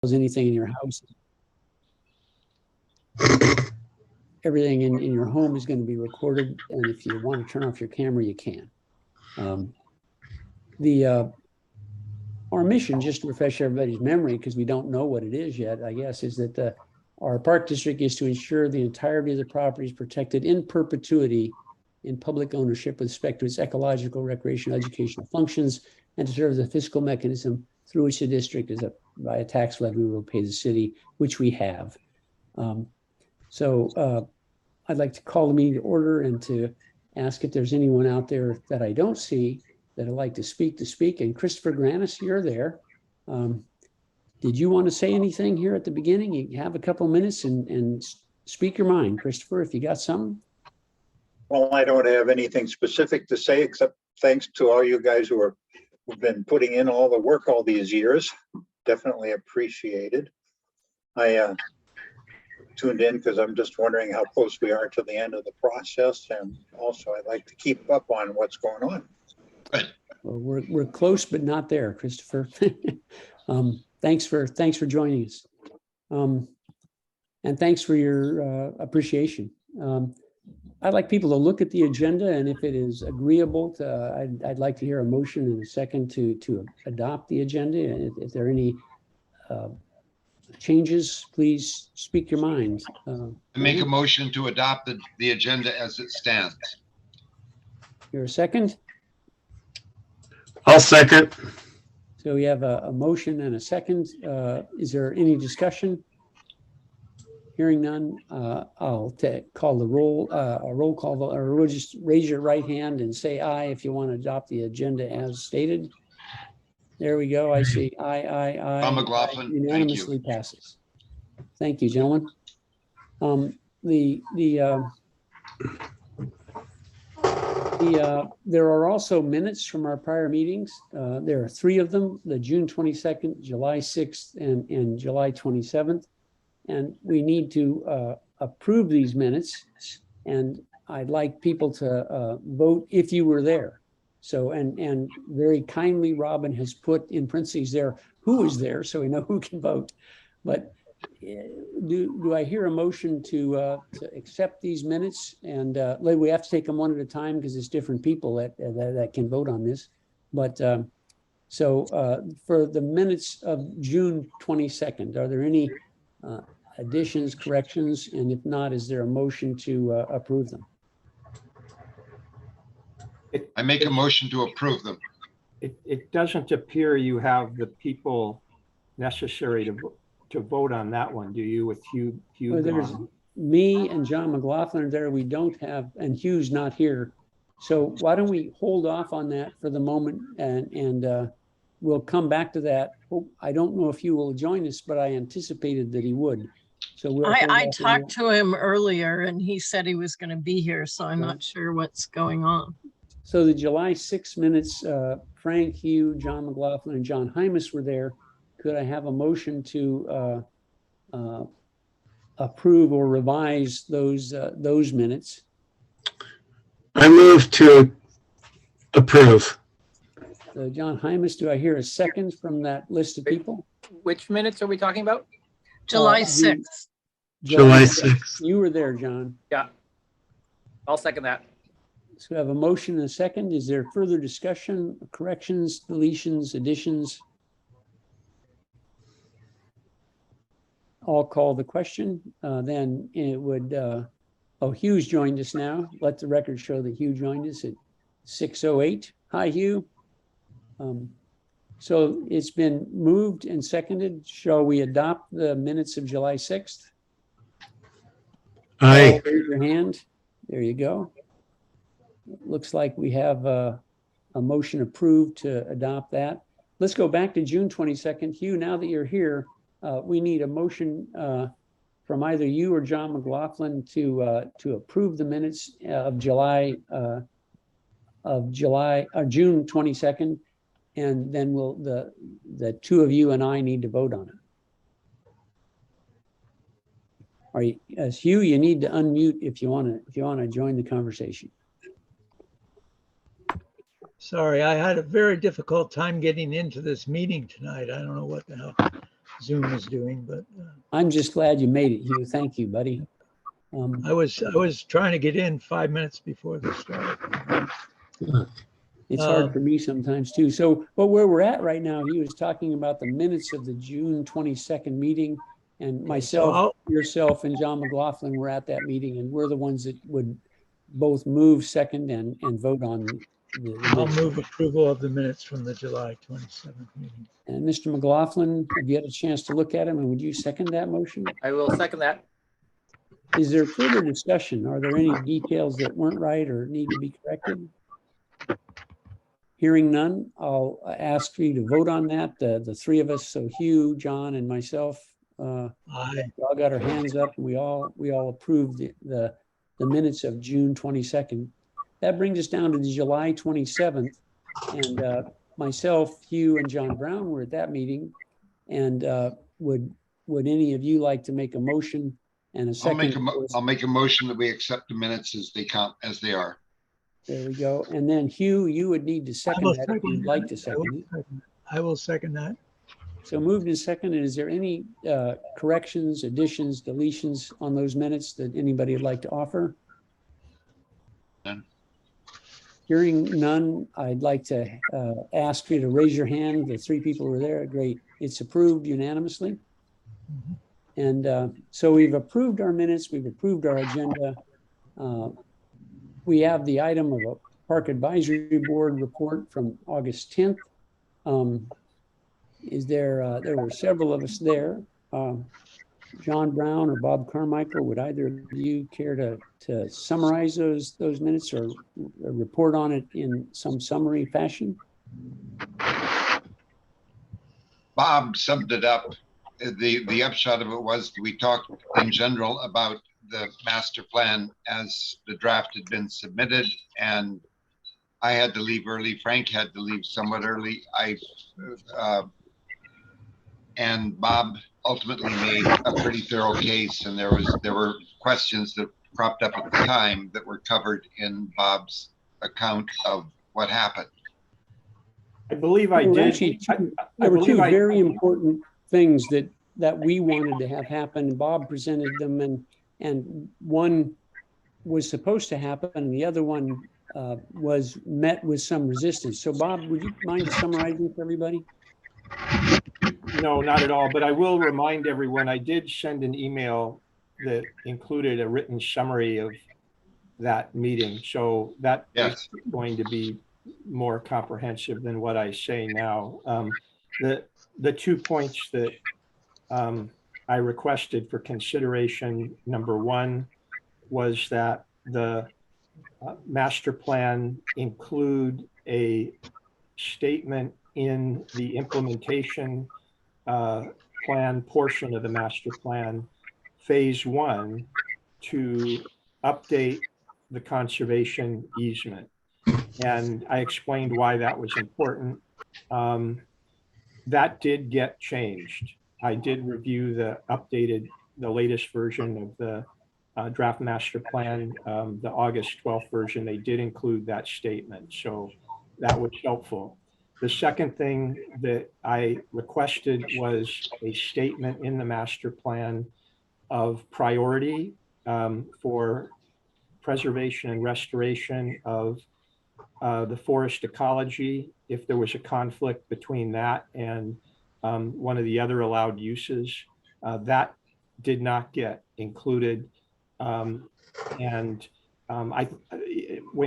anything in your house. Everything in your home is going to be recorded, and if you want to turn off your camera, you can. Our mission, just to refresh everybody's memory, because we don't know what it is yet, I guess, is that our park district is to ensure the entirety of the property is protected in perpetuity in public ownership with respect to its ecological, recreational, educational functions, and to serve as a fiscal mechanism through which the district is by a tax levy will pay the city, which we have. I'd like to call the meeting to order and to ask if there's anyone out there that I don't see that would like to speak. And Christopher Granis, you're there. Did you want to say anything here at the beginning? You have a couple minutes and speak your mind, Christopher, if you got something. Well, I don't have anything specific to say, except thanks to all you guys who've been putting in all the work all these years. Definitely appreciated. I tuned in because I'm just wondering how close we are to the end of the process, and also I'd like to keep up on what's going on. Well, we're close, but not there, Christopher. Thanks for joining us, and thanks for your appreciation. I'd like people to look at the agenda, and if it is agreeable to, I'd like to hear a motion in a second to adopt the agenda. And if there are any changes, please speak your mind. Make a motion to adopt the agenda as it stands. You're a second? I'll second. So we have a motion and a second. Is there any discussion? Hearing none, I'll call the roll, a roll call, or we'll just raise your right hand and say aye if you want to adopt the agenda as stated. There we go. I see aye. Tom McLaughlin, unanimously passes. Thank you, gentlemen. There are also minutes from our prior meetings. There are 3 of them: the June 22nd, July 6th, and July 27th. And we need to approve these minutes. And I'd like people to vote if you were there. So, and very kindly, Robin has put in parentheses there who is there, so we know who can vote. But do I hear a motion to accept these minutes? And we have to take them one at a time because it's different people that can vote on this. But for the minutes of June 22nd, are there any additions, corrections? And if not, is there a motion to approve them? I make a motion to approve them. It doesn't appear you have the people necessary to vote on that one, do you, with Hugh Well, there's me and John McLaughlin are there. We don't have, and Hugh's not here. So why don't we hold off on that for the moment, and we'll come back to that. I don't know if Hugh will join us, but I anticipated that he would. So I talked to him earlier and he said he was going to be here, so I'm not sure what's going on. So the July 6 minutes, Frank, Hugh, John McLaughlin, and John Hymas were there. Could I have a motion to approve or revise those minutes? I move to approve. So John Hymas, do I hear a second from that list of people? Which minutes are we talking about? July 6th. July 6th. You were there, John. Yeah, I'll second that. So we have a motion and a second. Is there further discussion, corrections, deletions, additions? I'll call the question. Then it would, Hugh's joined us now. Let the record show that Hugh joined us at 6:08. Hi, Hugh. So it's been moved and seconded. Shall we adopt the minutes of July 6th? Aye. Raise your hand. There you go. It looks like we have a motion approved to adopt that. Let's go back to June 22nd. Hugh, now that you're here, we need a motion from either you or John McLaughlin to approve the minutes of June 22nd, and then the two of you and I need to vote on it. Are you, as Hugh, you need to unmute if you want to join the conversation. Sorry, I had a very difficult time getting into this meeting tonight. I don't know what the hell. Zoom is doing, but I'm just glad you made it, Hugh. Thank you, buddy. I was trying to get in 5 minutes before the start. It's hard for me sometimes too. So, but where we're at right now, he was talking about the minutes of the June 22nd meeting. And myself, yourself, and John McLaughlin were at that meeting, and we're the ones that would both move, second, and vote on the I'll minutes. move approval of the minutes from the July 27th meeting. And Mr. McLaughlin, have you had a chance to look at them, and would you second that motion? I will second that. Is there further discussion? Are there any details that weren't right or need to be corrected? Hearing none, I'll ask for you to vote on that. The three of us, so Hugh, John, and myself, Aye. we all got our hands up. We all approved the minutes of June 22nd. That brings us down to the July 27th. And myself, Hugh, and John Brown were at that meeting. And would any of you like to make a motion and a second? I'll make a motion that we accept the minutes as they are. There we go. And then Hugh, you would need to second that if you'd like to second it. I will second that. So moved and seconded. Is there any corrections, additions, deletions on those minutes that anybody would like to offer? None. Hearing none, I'd like to ask you to raise your hand. The three people who were there. Great. It's approved unanimously. And so we've approved our minutes. We've approved our agenda. We have the item of a Park Advisory Board report from August 10th. There were several of us there. John Brown or Bob Carmichael, would either of you care to summarize those minutes or report on it in some summary fashion? Bob summed it up. The upshot of it was we talked in general about the master plan as the draft had been submitted, and I had to leave early. Frank had to leave somewhat early. And Bob ultimately made a pretty thorough case, and there were questions that cropped up at the time that were covered in Bob's account of what happened. I believe I did. Actually, there were two very important things that we wanted to have happen. Bob presented them, and one was supposed to happen, and the other one was met with some resistance. So Bob, would you mind summarizing for everybody? No, not at all. But I will remind everyone, I did send an email that included a written summary of that meeting. So that is going to be more comprehensive than what I say now. The 2 points that I requested for consideration, number one, was that the master plan include a statement in the implementation plan portion of the master plan, phase 1, to update the conservation easement. And I explained why that was important. That did get changed. I did review the latest version of the draft master plan, the August 12th version. They did include that statement, so that was helpful. The second thing that I requested was a statement in the master plan of priority for preservation and restoration of the forest ecology, if there was a conflict between that and one of the other allowed uses. That did not get included. When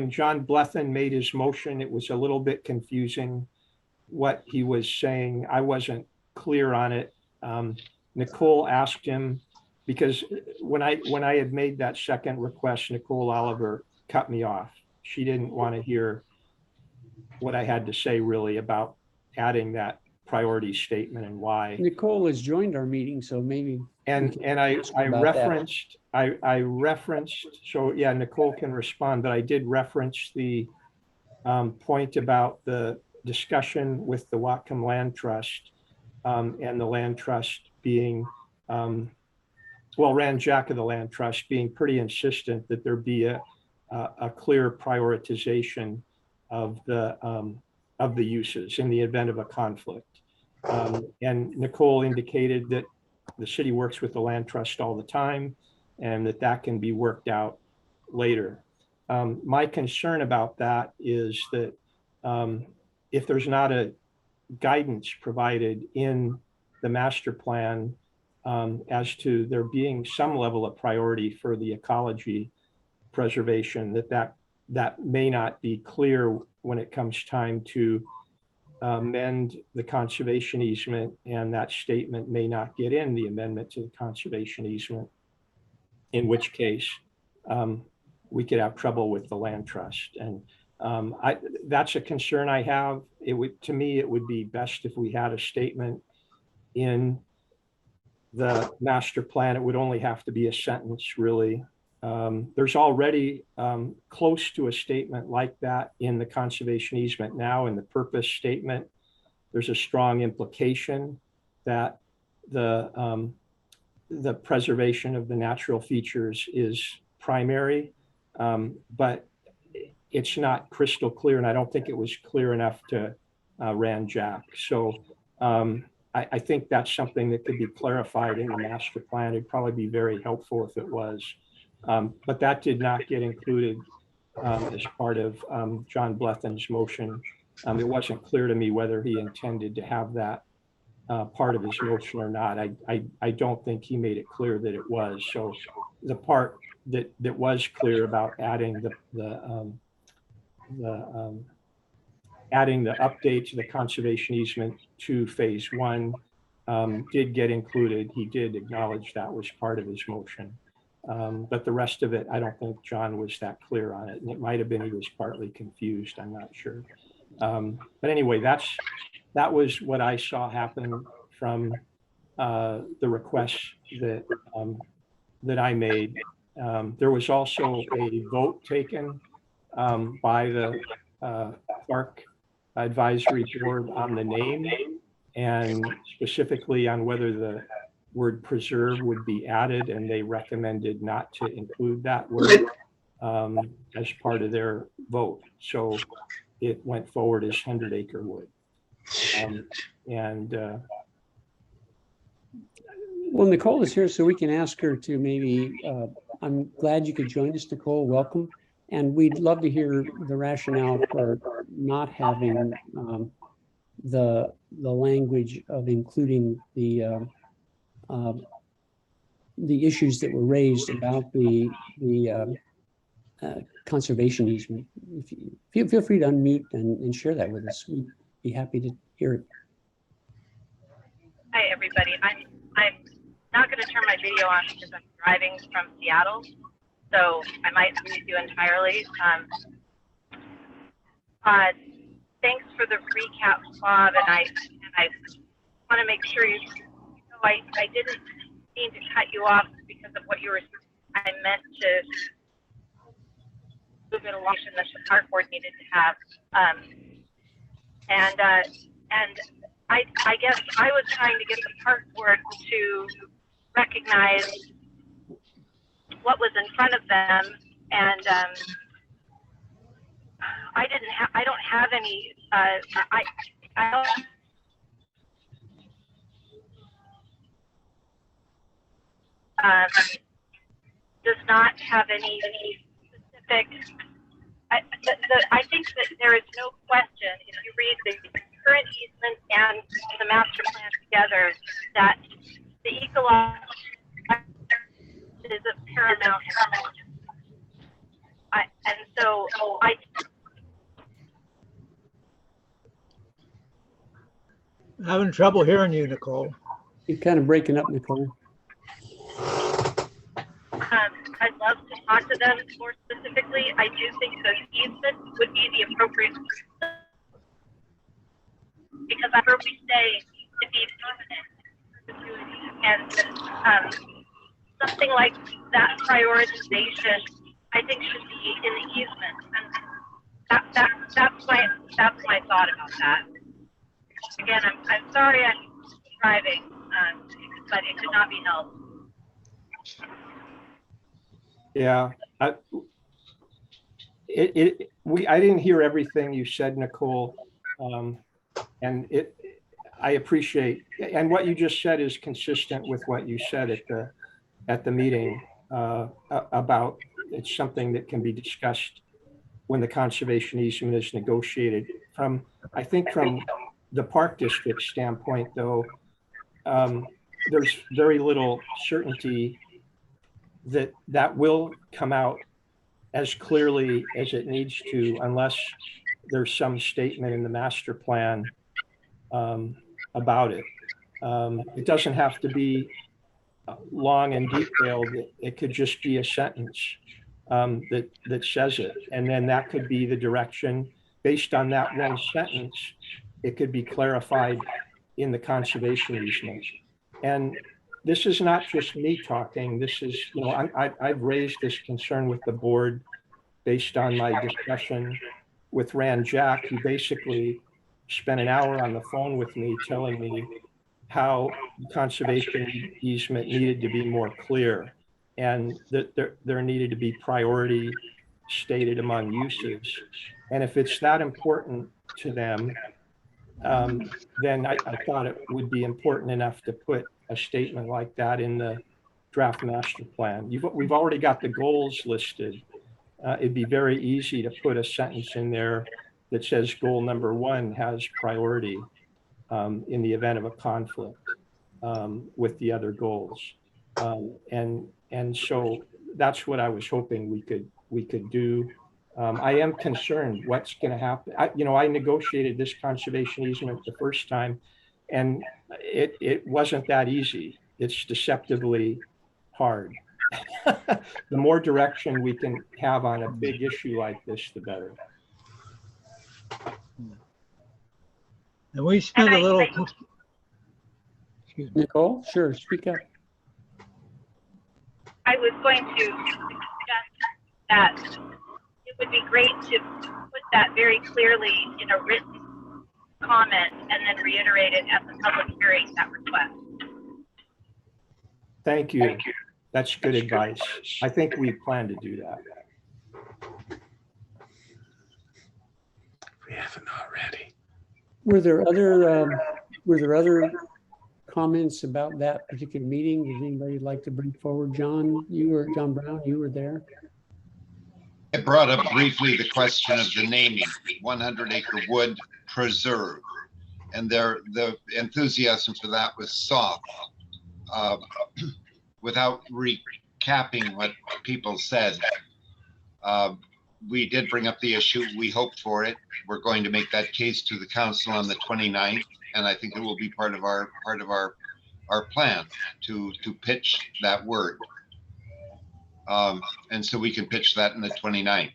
John Blethyn made his motion, it was a little bit confusing what he was saying. I wasn't clear on it. Nicole asked him, because when I had made that second request, Nicole Oliver cut me off. She didn't want to hear what I had to say really about adding that priority statement and why. Nicole has joined our meeting, so maybe. And I referenced, so yeah, Nicole can respond, but I did reference the point about the discussion with the Whatcom Land Trust and the Land Trust being, Ran Jack of the Land Trust being pretty insistent that there be a clear prioritization of the uses in the event of a conflict. And Nicole indicated that the city works with the land trust all the time and that can be worked out later. My concern about that is that if there's not a guidance provided in the master plan as to there being some level of priority for the ecology preservation, that may not be clear when it comes time to amend the conservation easement, and that statement may not get in the amendment to the conservation easement, in which case we could have trouble with the land trust. And that's a concern I have. To me, it would be best if we had a statement in the master plan. It would only have to be a sentence, really. There's already close to a statement like that in the conservation easement now. In the purpose statement, there's a strong implication that the preservation of the natural features is primary, but it's not crystal clear, and I don't think it was clear enough to Rand Jack. So I think that's something that could be clarified in the master plan. It'd probably be very helpful if it was. But that did not get included as part of John Blethen's motion. It wasn't clear to me whether he intended to have that part of his motion or not. I don't think he made it clear that it was. So the part that was clear about adding adding the update to the conservation easement to phase 1 did get included. He did acknowledge that was part of his motion. But the rest of it, I don't think John was that clear on it. And it might have been he was partly confused. I'm not sure. But anyway, that was what I saw happen from the requests that I made. There was also a vote taken by the Park Advisory Board on the name, and specifically on whether the word preserve would be added, and they recommended not to include that word as part of their vote. So it went forward as 100-acre wood. Well, Nicole is here, so we can ask her to maybe, I'm glad you could join us, Nicole, welcome. And we'd love to hear the rationale for not having the language of including the issues that were raised about the conservation easement. If you feel free to unmute and share that with us, we'd be happy to hear it. Hi, everybody. I'm not going to turn my video on because I'm driving from Seattle, so I might lose you entirely. Thanks for the recap, Bob, and I want to make sure you know I didn't mean to cut you off because of what you were saying. I meant to move it along that the park board needed to have, and I guess I was trying to get the park board to recognize what was in front of them, and I don't have any. I don't. Does not have any specific. I think that there is no question if you read the current easement and the master plan together that the ecological is of paramount importance. And so I'm having trouble hearing you, Nicole. You're kind of breaking up, Nicole. I'd love to talk to them more specifically. I do think the easement would be the appropriate, because I heard we say to be permanent, and something like that prioritization, I think, should be in the easement, and that's my thought about that. Again, I'm sorry I'm driving, but it could not be helped. Yeah, I didn't hear everything you said, Nicole, and I appreciate, and what you just said is consistent with what you said at the meeting about it's something that can be discussed when the conservation easement is negotiated. I think from the Park District standpoint, though, there's very little certainty that that will come out as clearly as it needs to, unless there's some statement in the master plan about it. It doesn't have to be long and detailed. It could just be a sentence that says it. And then that could be the direction. Based on that one sentence, it could be clarified in the conservation easement. And this is not just me talking. This is, you know, I've raised this concern with the board based on my discussion with Rand Jack, who basically spent an hour on the phone with me telling me how the conservation easement needed to be more clear and that there needed to be priority stated among uses. And if it's that important to them, then I thought it would be important enough to put a statement like that in the draft master plan. We've already got the goals listed. It'd be very easy to put a sentence in there that says goal number 1 has priority in the event of a conflict with the other goals. And so that's what I was hoping we could do. I am concerned what's going to happen. I negotiated this conservation easement the first time, and it wasn't that easy. It's deceptively hard. The more direction we can have on a big issue like this, the better. And we spent a little. Excuse me. Nicole, sure, speak up. I was going to suggest that it would be great to put that very clearly in a written comment and then reiterate it at the public hearing, that request. Thank you. That's good advice. I think we plan to do that. We haven't already. Were there other comments about that particular meeting? Does anybody like to bring forward? John Brown, you were there. It brought up briefly the question of the naming, 100 Acre Wood Preserve. And the enthusiasm for that was soft. Without recapping what people said, we did bring up the issue. We hoped for it. We're going to make that case to the council on the 29th, and I think it will be part of our plan to pitch that word. And so we can pitch that in the 29th.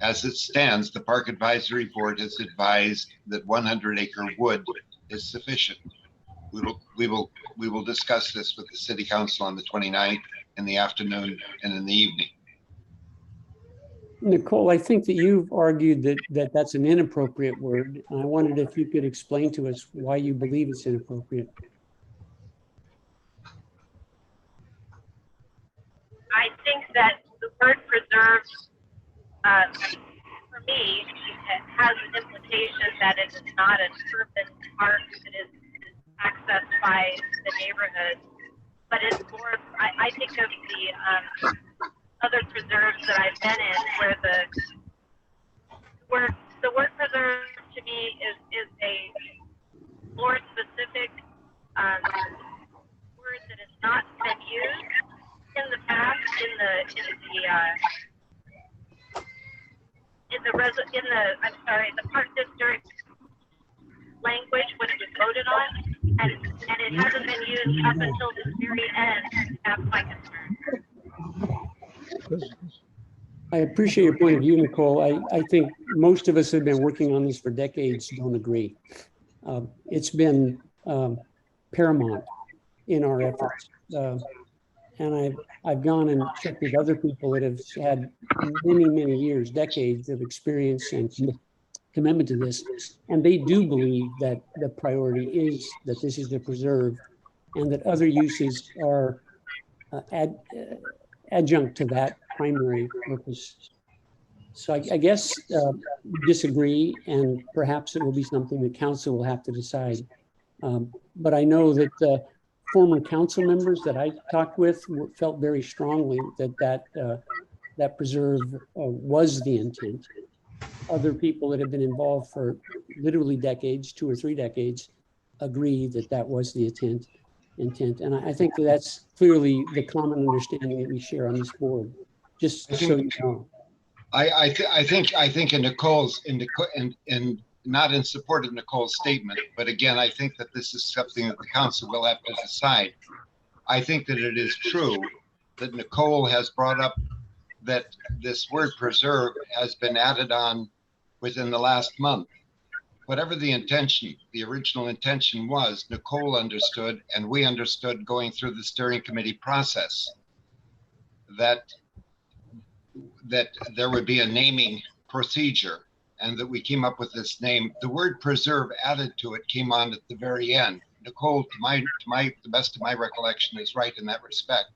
As it stands, the Park Advisory Board has advised that 100 Acre Wood is sufficient. We will discuss this with the City Council on the 29th in the afternoon and in the evening. Nicole, I think that you've argued that that's an inappropriate word. And I wondered if you could explain to us why you believe it's inappropriate. I think that the word preserve, for me, it has an implication that it is not an urban park that is accessed by the neighborhood, but it's more, I think of the other preserves that I've been in where the word preserve to me is a more specific word that has not been used in the past the Park District language when it was voted on, and it hasn't been used up until the very end. That's my concern. I appreciate your point of view, Nicole. I think most of us have been working on this for decades, don't agree. It's been paramount in our efforts. And I've gone and checked with other people that have had many years, decades of experience and commitment to this. And they do believe that the priority is that this is the preserve and that other uses are adjunct to that primary purpose. So I guess we disagree, and perhaps it will be something the council will have to decide. But I know that former council members that I talked with felt very strongly that preserve was the intent. Other people that have been involved for literally decades, 2 or 3 decades, agree that that was the intent. And I think that's clearly the common understanding that we share on this board, just so you know. I think in Nicole's, in not in support of Nicole's statement, but again, I think that this is something that the council will have to decide. I think that it is true that Nicole has brought up that this word preserve has been added on within the last month. Whatever the intention, the original intention was, Nicole understood and we understood going through the steering committee process that there would be a naming procedure and that we came up with this name. The word preserve added to it came on at the very end. Nicole, to the best of my recollection, is right in that respect.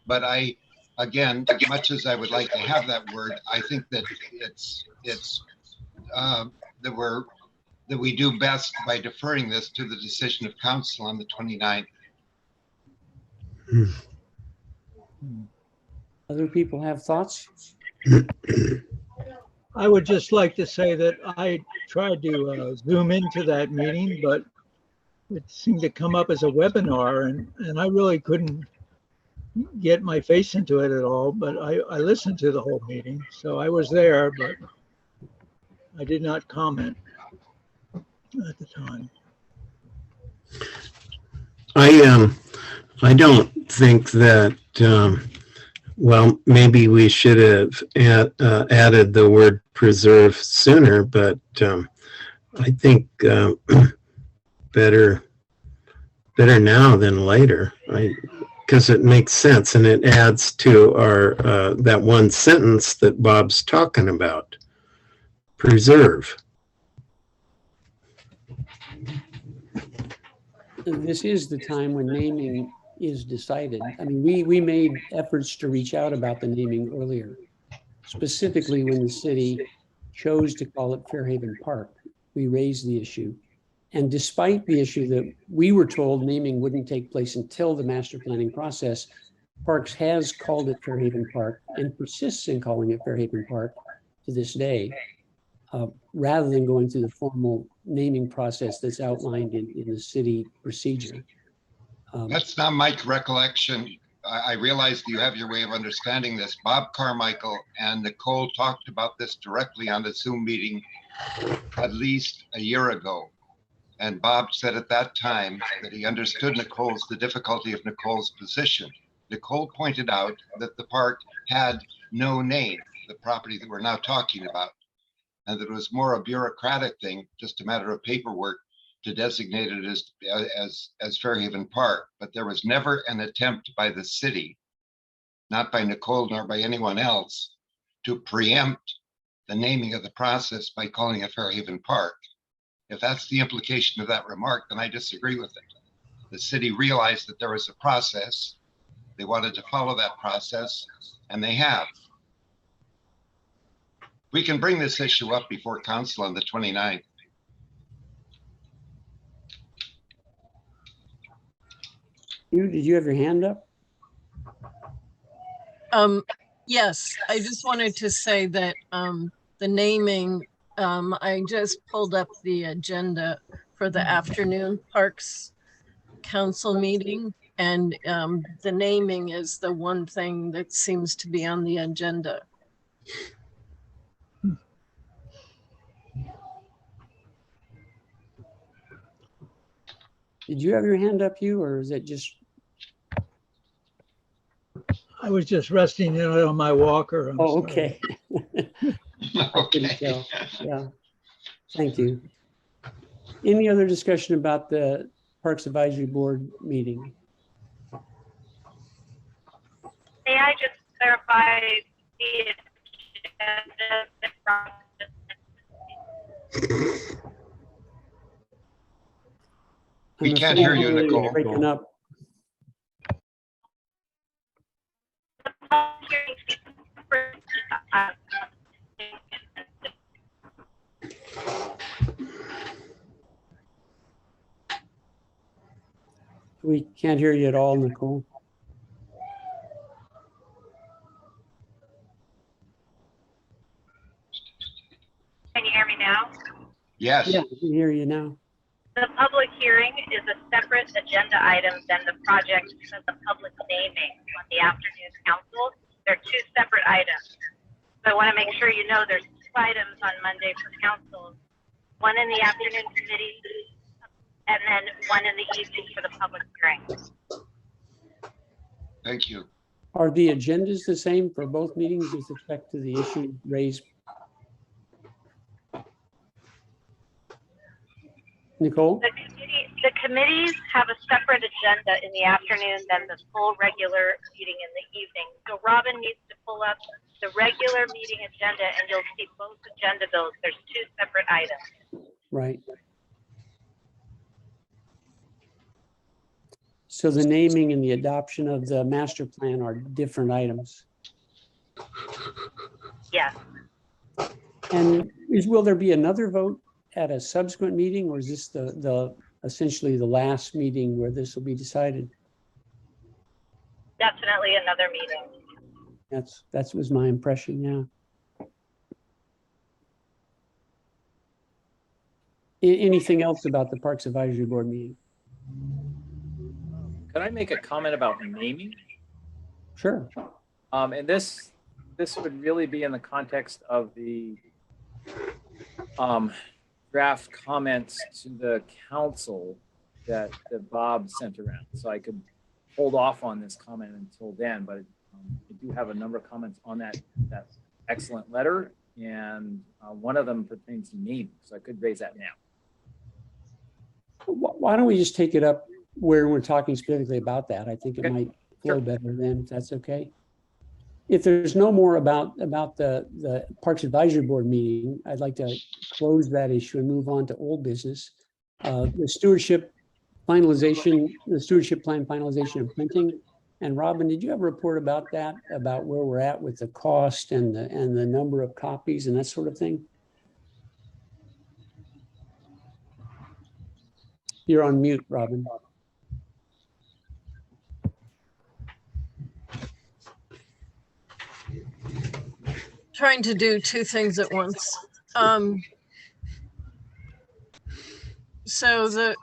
But again, much as I would like to have that word, I think that that we do best by deferring this to the decision of council on the 29th. Other people have thoughts? I would just like to say that I tried to zoom into that meeting, but it seemed to come up as a webinar, and I really couldn't get my face into it at all, but I listened to the whole meeting. So I was there, but I did not comment at the time. I don't think that, well, maybe we should have added the word preserve sooner, but I think better now than later, because it makes sense and it adds to our that one sentence that Bob's talking about. Preserve. This is the time when naming is decided. I mean, we made efforts to reach out about the naming earlier, specifically when the city chose to call it Fairhaven Park. We raised the issue. And despite the issue that we were told naming wouldn't take place until the master planning process, Parks has called it Fairhaven Park and persists in calling it Fairhaven Park to this day, rather than going through the formal naming process that's outlined in the city procedure. That's not my recollection. I realize you have your way of understanding this. Bob Carmichael and Nicole talked about this directly on the Zoom meeting at least a year ago. And Bob said at that time that he understood the difficulty of Nicole's position. Nicole pointed out that the park had no name, the property that we're now talking about, and that it was more a bureaucratic thing, just a matter of paperwork to designate it as Fairhaven Park. But there was never an attempt by the city, not by Nicole nor by anyone else, to preempt the naming of the process by calling it Fairhaven Park. If that's the implication of that remark, then I disagree with it. The city realized that there was a process. They wanted to follow that process, and they have. We can bring this issue up before council on the 29th. Did you have your hand up? Yes, I just wanted to say that the naming, I just pulled up the agenda for the afternoon Parks Council meeting, and the naming is the one thing that seems to be on the agenda. Did you have your hand up, or is it just? I was just resting in on my walker. I'm sorry. Okay. I couldn't tell. Yeah. Thank you. Any other discussion about the Parks Advisory Board meeting? May I just clarify the agenda? We can't hear you, You're Nicole. breaking up. We can't hear you at all, Nicole. Can you hear me now? Yes, Yeah, we can hear you now. The public hearing is a separate agenda item than the project and the public naming on the afternoon council. They're two separate items. So I want to make sure you know there's two items on Monday for council, one in the afternoon committee and then one in the evening for the public hearing. thank you. Are the agendas the same for both meetings with respect to the issue raised? Nicole? The committees have a separate agenda in the afternoon than the full regular meeting in the evening. So Robin needs to pull up the regular meeting agenda and you'll see both agenda bills. There's two separate items. Right. So the naming and the adoption of the master plan are different items. Yes. And will there be another vote at a subsequent meeting, or is this the essentially the last meeting where this will be decided? Definitely another meeting. That was my impression, yeah. Anything else about the Parks Advisory Board meeting? Could I make a comment about naming? Sure. And this would really be in the context of the draft comments to the council that Bob sent around. So I could hold off on this comment until then, but I do have a number of comments on that excellent letter, and one of them pertains to naming, so I could raise that now. Why don't we just take it up where we're talking specifically about that? I think it Okay. might flow Sure. better then, if that's okay. If there's no more about the Parks Advisory Board meeting, I'd like to close that issue and move on to old business. The stewardship finalization, the stewardship plan finalization and printing. And Robin, did you have a report about that, about where we're at with the cost and the number of copies and that sort of thing? You're on mute, Robin. Trying to do two things at once. So the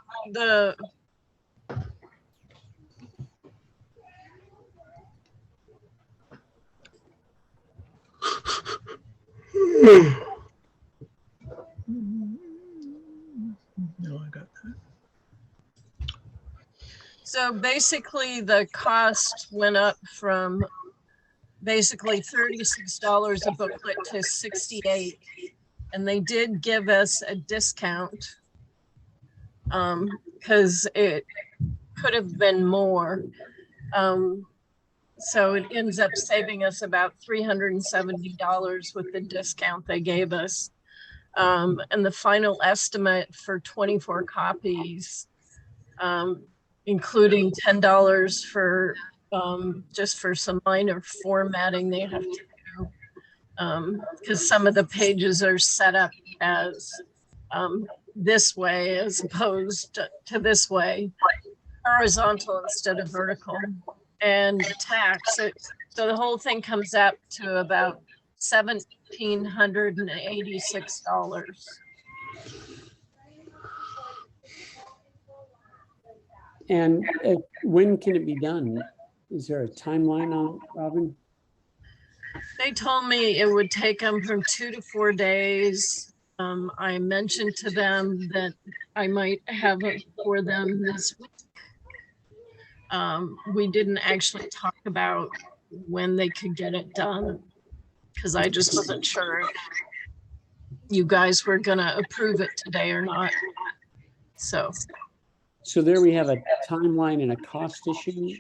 No, I got that. So basically the cost went up from basically $36 a booklet to $68. And they did give us a discount because it could have been more. So it ends up saving us about $370 with the discount they gave us. And the final estimate for 24 copies, including $10 for just for some minor formatting they have to do, because some of the pages are set up as this way as opposed to this way, horizontal instead of vertical, and tax. So the whole thing comes up to about $1,786. And when can it be done? Is there a timeline on, Robin? They told me it would take them from 2 to 4 days. I mentioned to them that I might have it for them this week. We didn't actually talk about when they could get it done because I just wasn't sure if you guys were gonna approve it today or not. So there we have a timeline and a cost issue.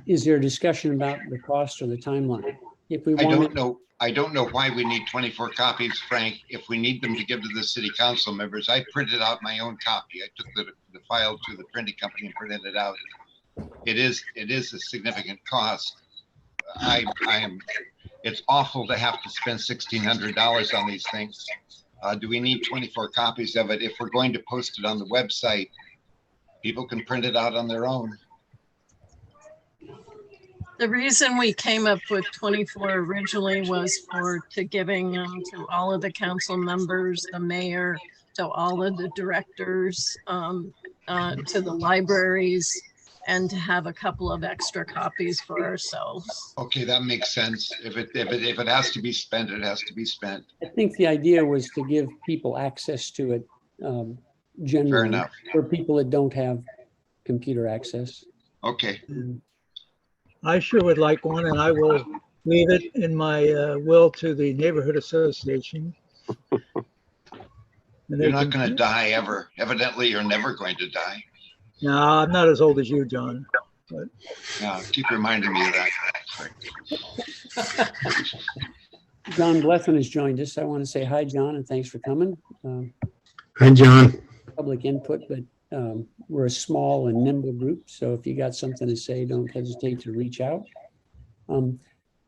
Is there a discussion about the cost or the timeline? If we I want don't know. I don't know why we need 24 copies, Frank. If we need them to give to the city council members, I printed out my own copy. I took the file to the printing company and printed it out. It is a significant cost. It's awful to have to spend $1,600 on these things. Do we need 24 copies of it? If we're going to post it on the website, People can print it out on their own. The reason we came up with 24 originally was to giving to all of the council members, the mayor, to all of the directors, to the libraries, and to have a couple of extra copies for ourselves. Okay, that makes sense. If it has to be spent, it has to be spent. I think the idea was to give people access to it generally. Fair enough. For people that don't have computer access. Okay. I sure would like one, and I will leave it in my will to the neighborhood association. And they You're not can- going to die ever. Evidently, you're never going to die. No, I'm not as old as you, John. Yeah, keep reminding me of that. Sorry. John Blethyn has joined us. I want to say hi, John, and thanks for coming. Hi, John. Public input, but we're a small and nimble group. So if you got something to say, don't hesitate to reach out.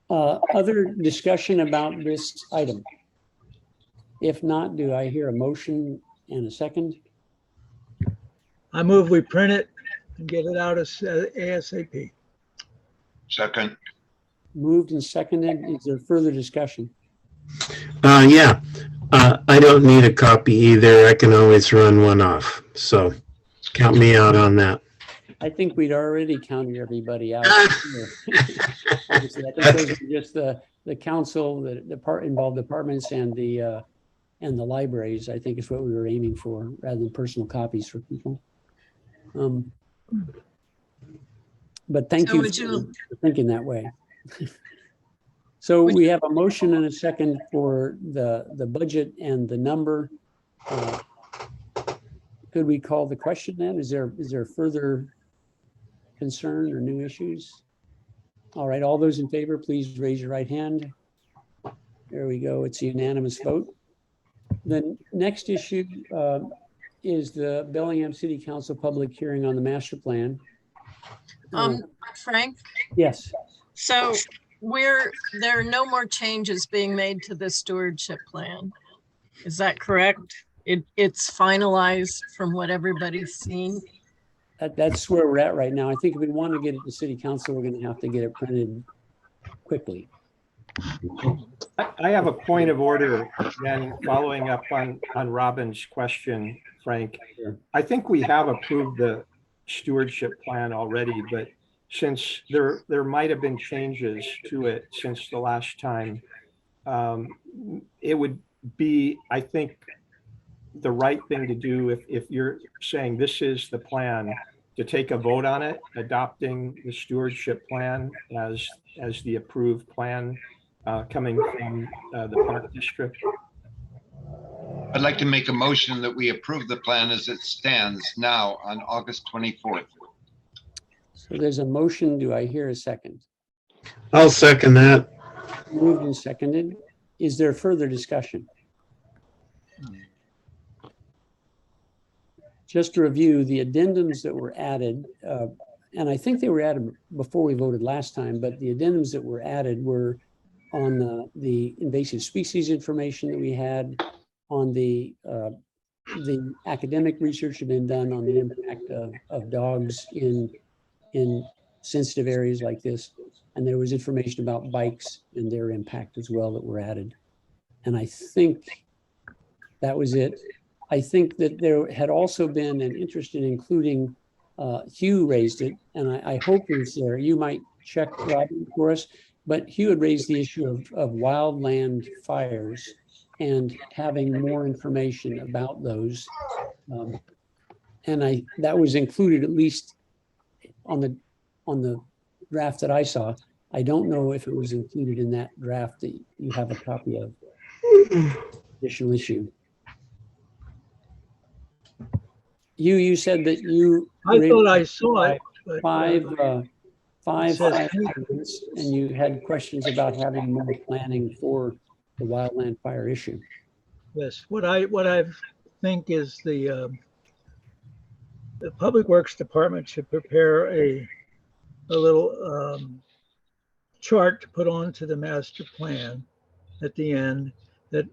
Other discussion about this item? If not, do I hear a motion and a second? I move we print it and get it out as ASAP. Second. Moved and seconded. Is there further discussion? Yeah. I don't need a copy either. I can always run one off. So count me out on that. I think we'd already counted everybody out. Obviously, I think those are just the council, the involved departments, and the libraries. I think is what we were aiming for, rather than personal copies for people. But thank So you would you- for thinking that way. So we have a motion and a second for the budget and the number. Could we call the question then? Is there further concern or new issues? All right, all those in favor, please raise your right hand. There we go. It's a unanimous vote. The next issue is the Bellingham City Council public hearing on the master plan. Frank, Yes, so there are no more changes being made to the stewardship plan. Is that correct? It's finalized from what everybody's seen. that's where we're at right now. I think if we want to get it to city council, we're going to have to get it printed quickly. I have a point of order then following up on Robin's question, Frank. Sure. I think we have approved the stewardship plan already, but since there might have been changes to it since the last time, it would be, I think, the right thing to do if you're saying this is the plan, to take a vote on it, adopting the stewardship plan as the approved plan coming from the Park District. I'd like to make a motion that we approve the plan as it stands now on August 24th. So there's a motion. Do I hear a second? I'll second that. Moved and seconded. Is there further discussion? Just to review, the addendums that were added, and I think they were added before we voted last time, but the addendums that were added were on the invasive species information that we had, on the academic research that had been done on the impact of dogs in sensitive areas like this. And there was information about bikes and their impact as well that were added. And I think that was it. I think that there had also been an interest in including, Hugh raised it, and I hope it's there. You might check, Robin, for us, but Hugh had raised the issue of wildland fires and having more information about those. And that was included, at least on the draft that I saw. I don't know if it was included in that draft that you have a copy of. Additional issue. You said that you. I thought I saw it. but, Five It says- items, and you had questions about having more planning for the wildland fire issue. Yes, what I think is the Public Works Department should prepare a little chart to put onto the master plan at the end that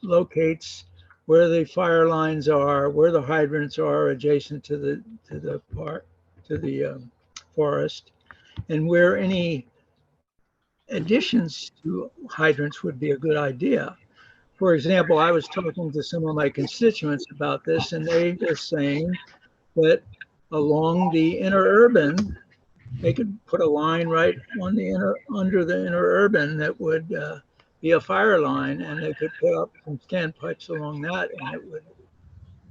locates where the fire lines are, where the hydrants are adjacent to the park, to the forest, and where any additions to hydrants would be a good idea. For example, I was talking to some of my constituents about this, and they are saying that along the interurban, they could put a line right on the under the interurban that would be a fire line, and they could put up some standpipes along that, and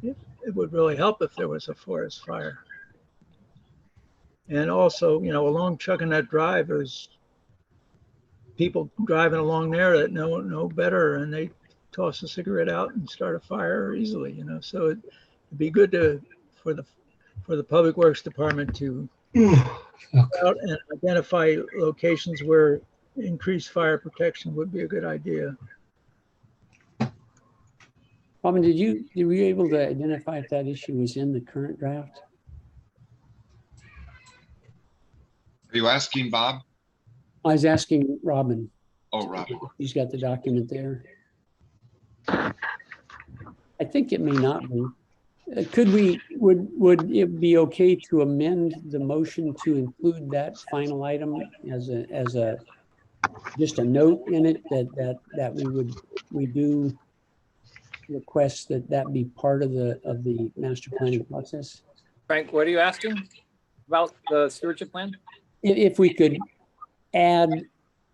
it would really help if there was a forest fire. And also, you know, along Chuckanut Drive, there's people driving along there that know better, and they toss a cigarette out and start a fire easily, you know. So it'd be good for the Public Works Department to out and identify locations where increased fire protection would be a good idea. Robin, were you able to identify if that issue was in the current draft? Are you asking Bob? I was asking Robin. Oh, Robin. He's got the document there. I think it may not be. Would it be okay to amend the motion to include that final item as just a note in it that we do request that be part of the master planning process? Frank, what are you asking about the stewardship plan? If we could add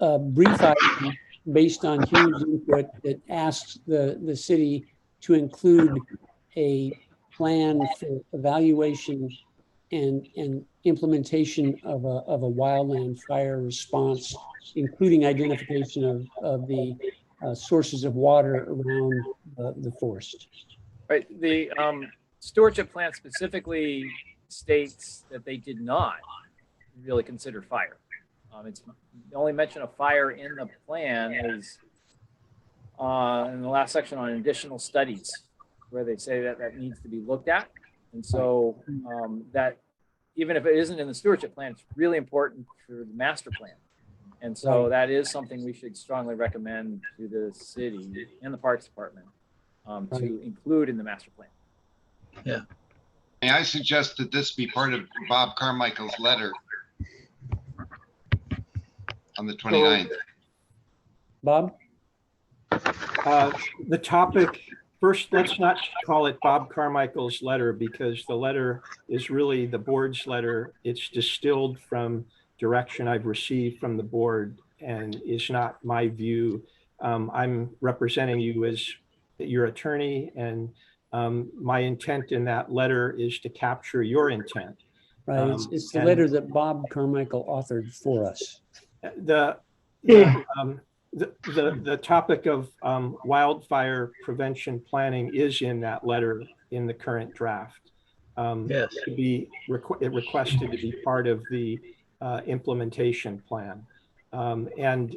a brief item based on Hugh's input that asks the city to include a plan for evaluation and implementation of a wildland fire response, including identification of the sources of water around the forest. Right. The stewardship plan specifically states that they did not really consider fire. It's the only mention of fire in the plan is in the last section on additional studies, where they say that needs to be looked at. And so that even if it isn't in the stewardship plan, it's really important for the master plan. And so that is something we should strongly recommend to the city and the Parks Department to include in the master plan. Yeah. May I suggest that this be part of Bob Carmichael's letter on the 29th? Bob? The topic, first, let's not call it Bob Carmichael's letter, because the letter is really the board's letter. It's distilled from direction I've received from the board and is not my view. I'm representing you as your attorney, and my intent in that letter is to capture your intent. Right, it's the letter that Bob Carmichael authored for us. The topic of wildfire prevention planning is in that letter in the current draft. Yes. It requested to be part of the implementation plan. And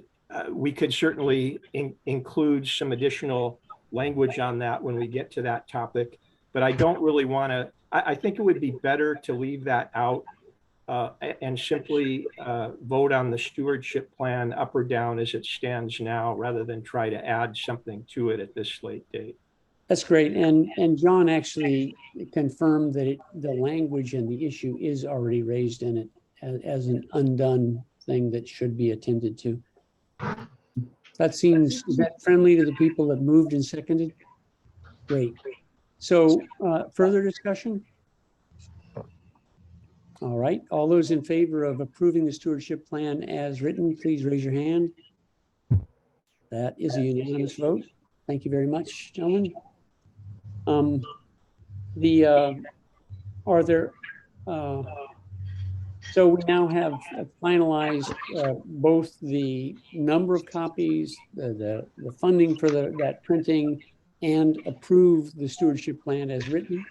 we could certainly include some additional language on that when we get to that topic, but I don't really want to, I think it would be better to leave that out and simply vote on the stewardship plan up or down as it stands now, rather than try to add something to it at this late date. That's great. And John actually confirmed that the language and the issue is already raised in it as an undone thing that should be attended to. Is that friendly to the people that moved and seconded? Great. So further discussion? All right, all those in favor of approving the stewardship plan as written, please raise your hand. That is a unanimous vote. Thank you very much, gentlemen. So we now have finalized both the number of copies, the funding for that printing, and approved the stewardship plan as written.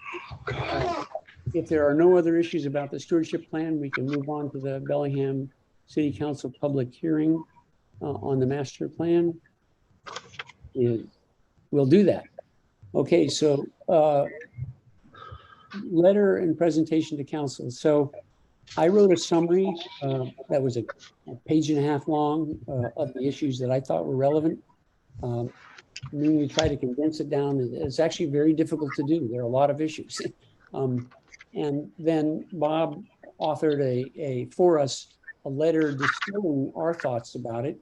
If there are no other issues about the stewardship plan, we can move on to the Bellingham City Council public hearing on the master plan. We'll do that. Okay, so letter and presentation to council. So I wrote a summary that was a page and a half long of the issues that I thought were relevant. when you try to condense it down, it's actually very difficult to do. There are a lot of issues. And then Bob authored for us a letter distilling our thoughts about it.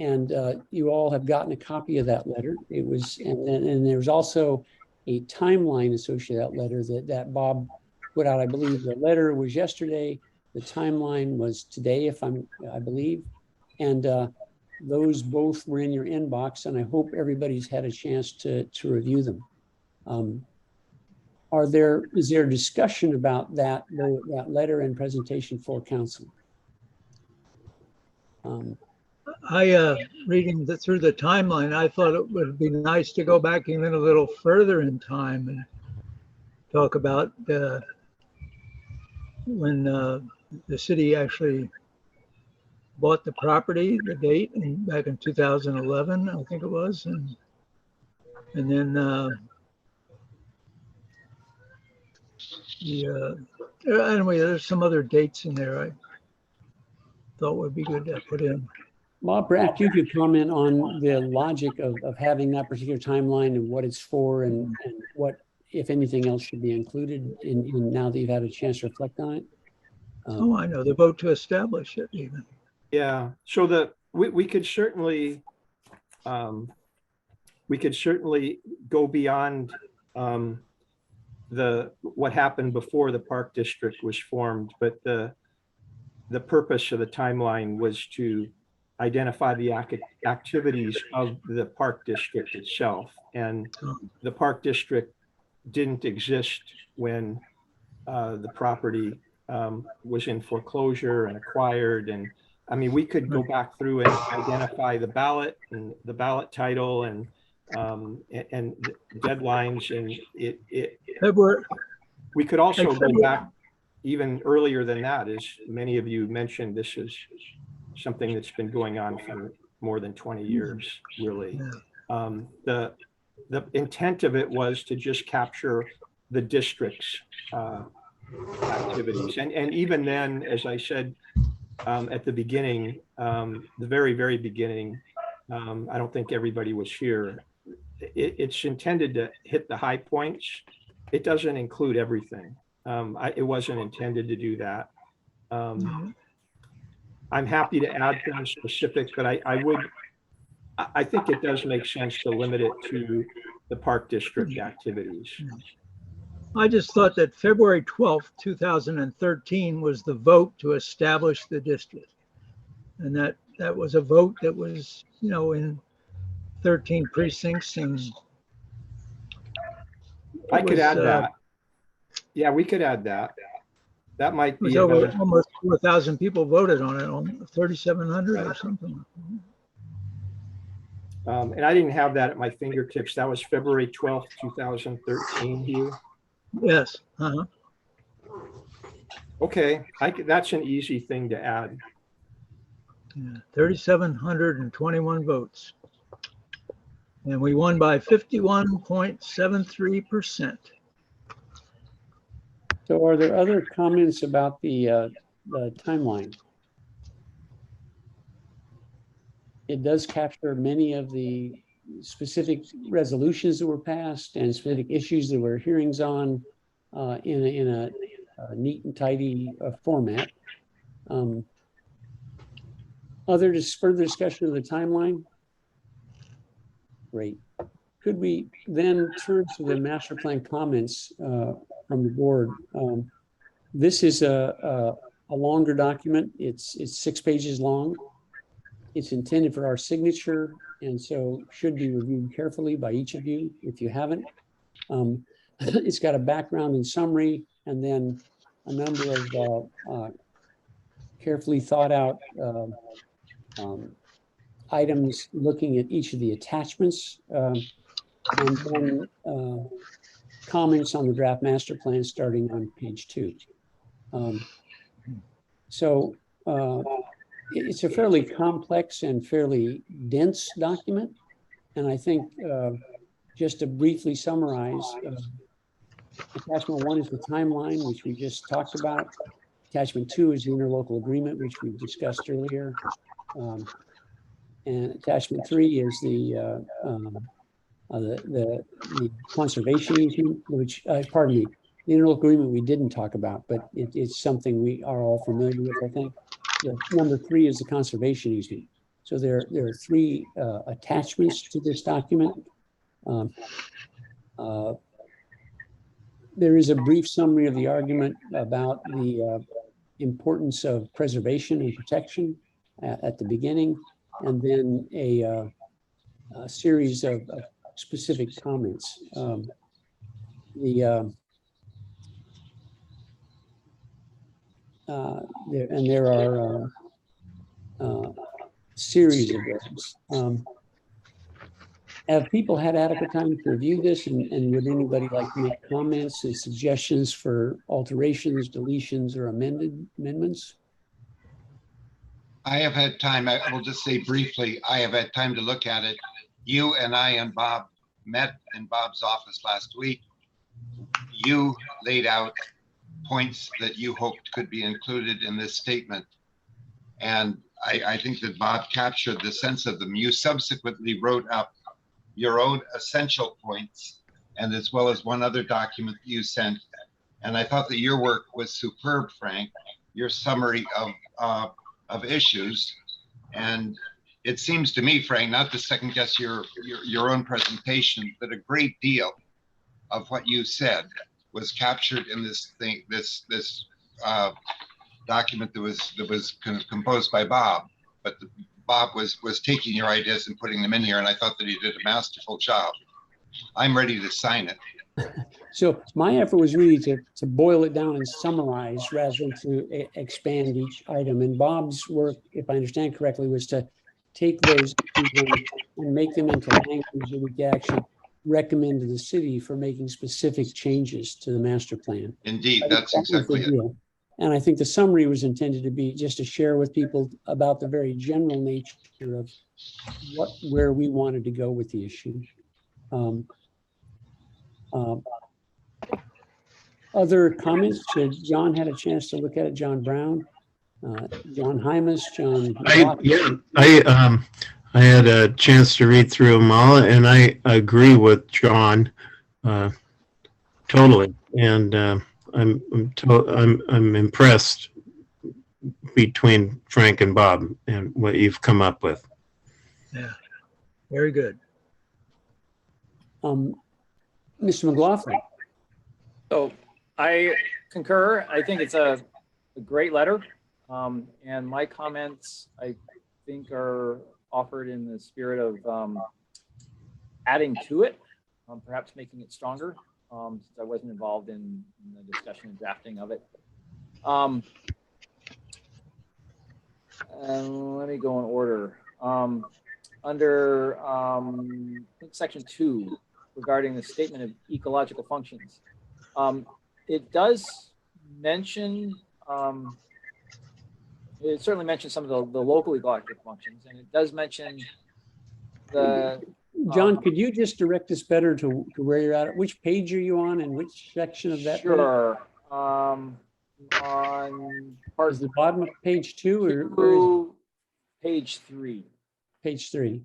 And you all have gotten a copy of that letter. It was, and there's also a timeline associated with that letter that Bob put out. I believe the letter was yesterday. The timeline was today, I believe. And those both were in your inbox, and I hope everybody's had a chance to review them. Is there a discussion about that letter and presentation for council? Reading through the timeline, I thought it would be nice to go back even a little further in time and talk about when the city actually bought the property, the date, and back in 2011, I think it was, and then anyway, there's some other dates in there I thought would be good to put in. Bob, perhaps you could comment on the logic of having that particular timeline and what it's for, and what, if anything else, should be included in now that you've had a chance to reflect on it. I know, the vote to establish it even. Yeah, so we could certainly go beyond what happened before the park district was formed, but the purpose of the timeline was to identify the activities of the park district itself. And the park district didn't exist when the property was in foreclosure and acquired. And I mean, we could go back through and identify the ballot and the ballot title and deadlines, and we could also go back even earlier than that. As many of you mentioned, this is something that's been going on for more than 20 years, really. The intent of it was to just capture the district's activities. And even then, as I said at the beginning, the very, very beginning, I don't think everybody was here. It's intended to hit the high points. It doesn't include everything. It wasn't intended to do that. I'm happy to add things specific, but I think it does make sense to limit it to the park district activities. I just thought that February 12th, 2013 was the vote to establish the district. And that was a vote that was, in 13 precincts. And I could add that. Yeah, we could add that. That might be almost 4,000 people voted on it, 3,700 or something. And I didn't have that at my fingertips. That was February 12th, 2013, Hugh. Yes. Okay, that's an easy thing to add. Yeah, 3,721 votes. And we won by 51.73%. So are there other comments about the timeline? It does capture many of the specific resolutions that were passed and specific issues that were hearings on in a neat and tidy format. Further discussion of the timeline? Great. Could we then turn to the master plan comments from the board? This is a longer document. It's 6 pages long. It's intended for our signature, and so should be reviewed carefully by each of you if you haven't. It's got a background and summary, and then a number of carefully thought out items looking at each of the attachments, and then comments on the draft master plan starting on page 2. It's a fairly complex and fairly dense document. And I think just to briefly summarize, attachment 1 is the timeline, which we just talked about. Attachment 2 is the interlocal agreement, which we discussed earlier. And attachment 3 is the conservation easement, which, pardon me, the interlocal agreement we didn't talk about, but it's something we are all familiar with, I think. The number 3 is the conservation easement. So there are 3 attachments to this document. There is a brief summary of the argument about the importance of preservation and protection at the beginning, and then a series of specific comments. There are a series of those. Have people had adequate time to review this, and would anybody like to make comments and suggestions for alterations, deletions, or amendments? I have had time. I will just say briefly, I have had time to look at it. You and I and Bob met in Bob's office last week. You laid out points that you hoped could be included in this statement. And I think that Bob captured the sense of them. You subsequently wrote up your own essential points, and as well as one other document that you sent. And I thought that your work was superb, Frank, your summary of issues. And it seems to me, Frank, not to second guess your own presentation, that a great deal of what you said was captured in this thing, this document that was composed by Bob. But Bob was taking your ideas and putting them in here, and I thought that he did a masterful job. I'm ready to sign it. So my effort was really to boil it down and summarize rather than to expand each item. And Bob's work, if I understand correctly, was to take those and make them into language that we can actually recommend to the city for making specific changes to the master plan. Indeed, that's exactly it. And I think the summary was intended to be just to share with people about the very general nature of where we wanted to go with the issue. Other comments? John had a chance to look at it. John Brown, John Hymas, John. I had a chance to read through them all, and I agree with John totally. And I'm impressed between Frank and Bob and what you've come up with. Yeah, very good. Mr. McLaughlin. So I concur. I think it's a great letter. And my comments, I think, are offered in the spirit of adding to it, perhaps making it stronger, since I wasn't involved in the discussion and drafting of it. And let me go in order. Under I think section 2, regarding the statement of ecological functions, it does mention, it certainly mentions some of the local ecological functions, and it does mention the. John, could you just direct us better to where you're at? Which page are you on, and which section of that? Sure. On part is the bottom of page 2 or where is it? Page 3. Page 3.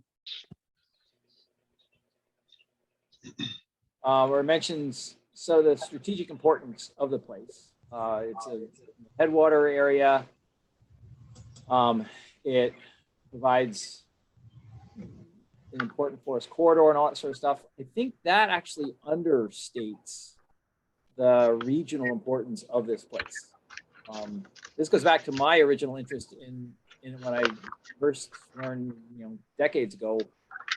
Where it mentions the strategic importance of the place. It's a headwater area. It provides an important forest corridor and all that sort of stuff. I think that actually understates the regional importance of this place. This goes back to my original interest in when I first learned, decades ago,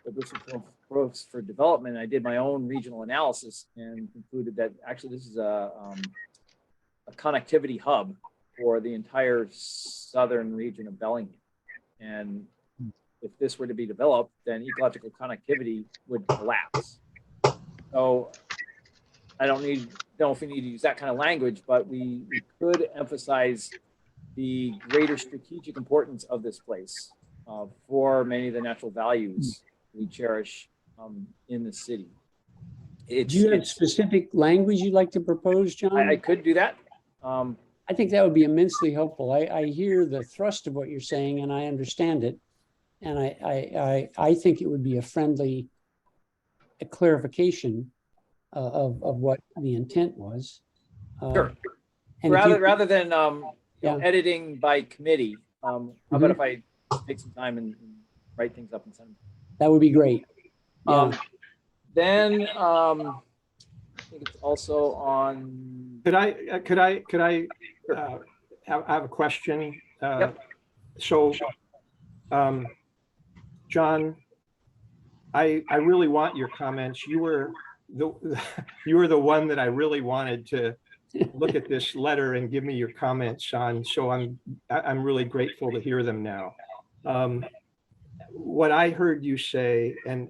the Bristol Growth for Development. I did my own regional analysis and concluded that actually this is a connectivity hub for the entire southern region of Bellingham. And if this were to be developed, then ecological connectivity would collapse. So I don't know if we need to use that kind of language, but we could emphasize the greater strategic importance of this place for many of the natural values we cherish in the city. Do you have specific language you'd like to propose, John? I could do that. I think that would be immensely helpful. I hear the thrust of what you're saying and I understand it. And I think it would be a friendly clarification of what the intent was. Sure. And if you- Rather than Yeah. editing by committee, how about if I take some time and write things up and send them? that would be great. Um, Yeah. Then I think it's also on. Could I have a question? Yep. So, John, I really want your comments. You were the one that I really wanted to look at this letter and give me your comments on. So I'm really grateful to hear them now. What I heard you say, and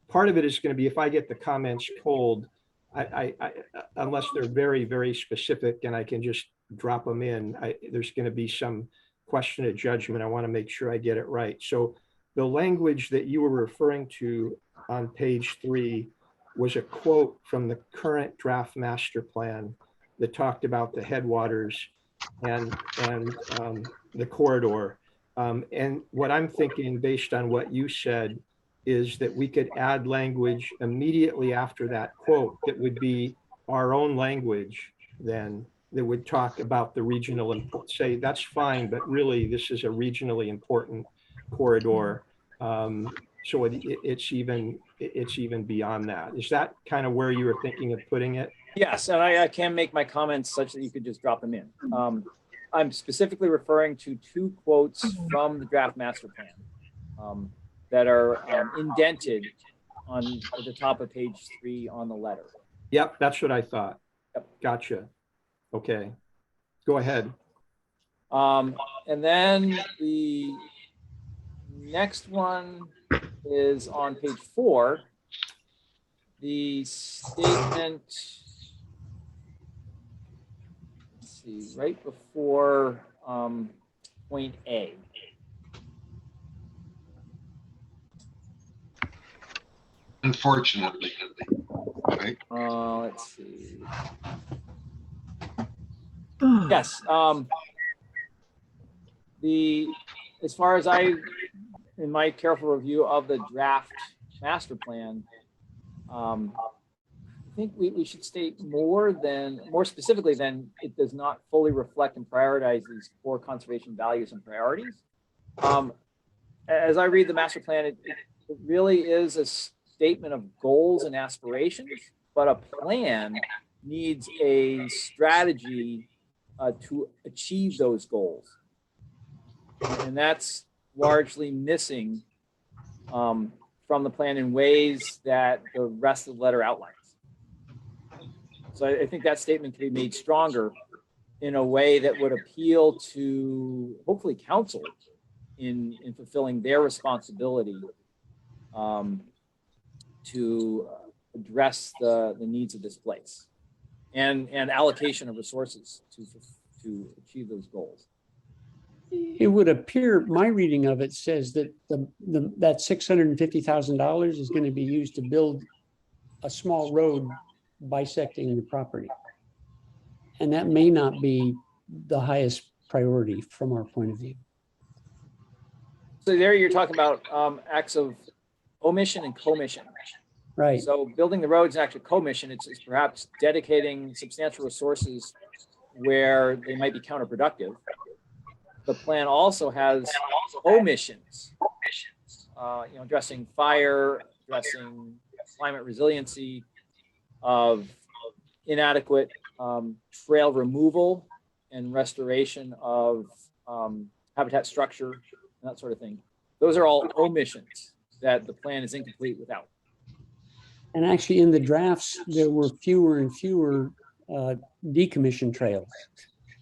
part of it is going to be if I get the comments cold, I unless they're very, very specific and I can just drop them in, there's going to be some question of judgment. I want to make sure I get it right. So the language that you were referring to on page 3 was a quote from the current draft master plan that talked about the headwaters and the corridor. And what I'm thinking, based on what you said, is that we could add language immediately after that quote that would be our own language then, that would talk about the regional, say that's fine, but really this is a regionally important corridor. So it's even beyond that. Is that kind of where you were thinking of putting it? Yes, and I can make my comments such that you could just drop them in. I'm specifically referring to 2 quotes from the draft master plan that are indented on the top of page 3 on the letter. Yep, that's what I thought. Yep. Gotcha. Okay, go ahead. And then the next one is on page 4. The statement, let's see, right before point A. Unfortunately, right? Let's see. Yes. As far as in my careful review of the draft master plan, I think we should state more specifically than it does not fully reflect and prioritize these core conservation values and priorities. As I read the master plan, it really is a statement of goals and aspirations, but a plan needs a strategy to achieve those goals. And that's largely missing from the plan in ways that the rest of the letter outlines. So I think that statement can be made stronger in a way that would appeal to hopefully council in fulfilling their responsibility to address the needs of this place and allocation of resources to achieve those goals. It would appear, my reading of it says that that $650,000 is going to be used to build a small road bisecting the property. And that may not be the highest priority from our point of view. So there you're talking about acts of omission and commission. Right. So building the roads is actually commission. It's perhaps dedicating substantial resources where they might be counterproductive. The plan also has omissions, addressing fire, addressing climate resiliency, of inadequate trail removal and restoration of habitat structure and that sort of thing. Those are all omissions that the plan is incomplete without. And actually in the drafts, there were fewer and fewer decommissioned trails.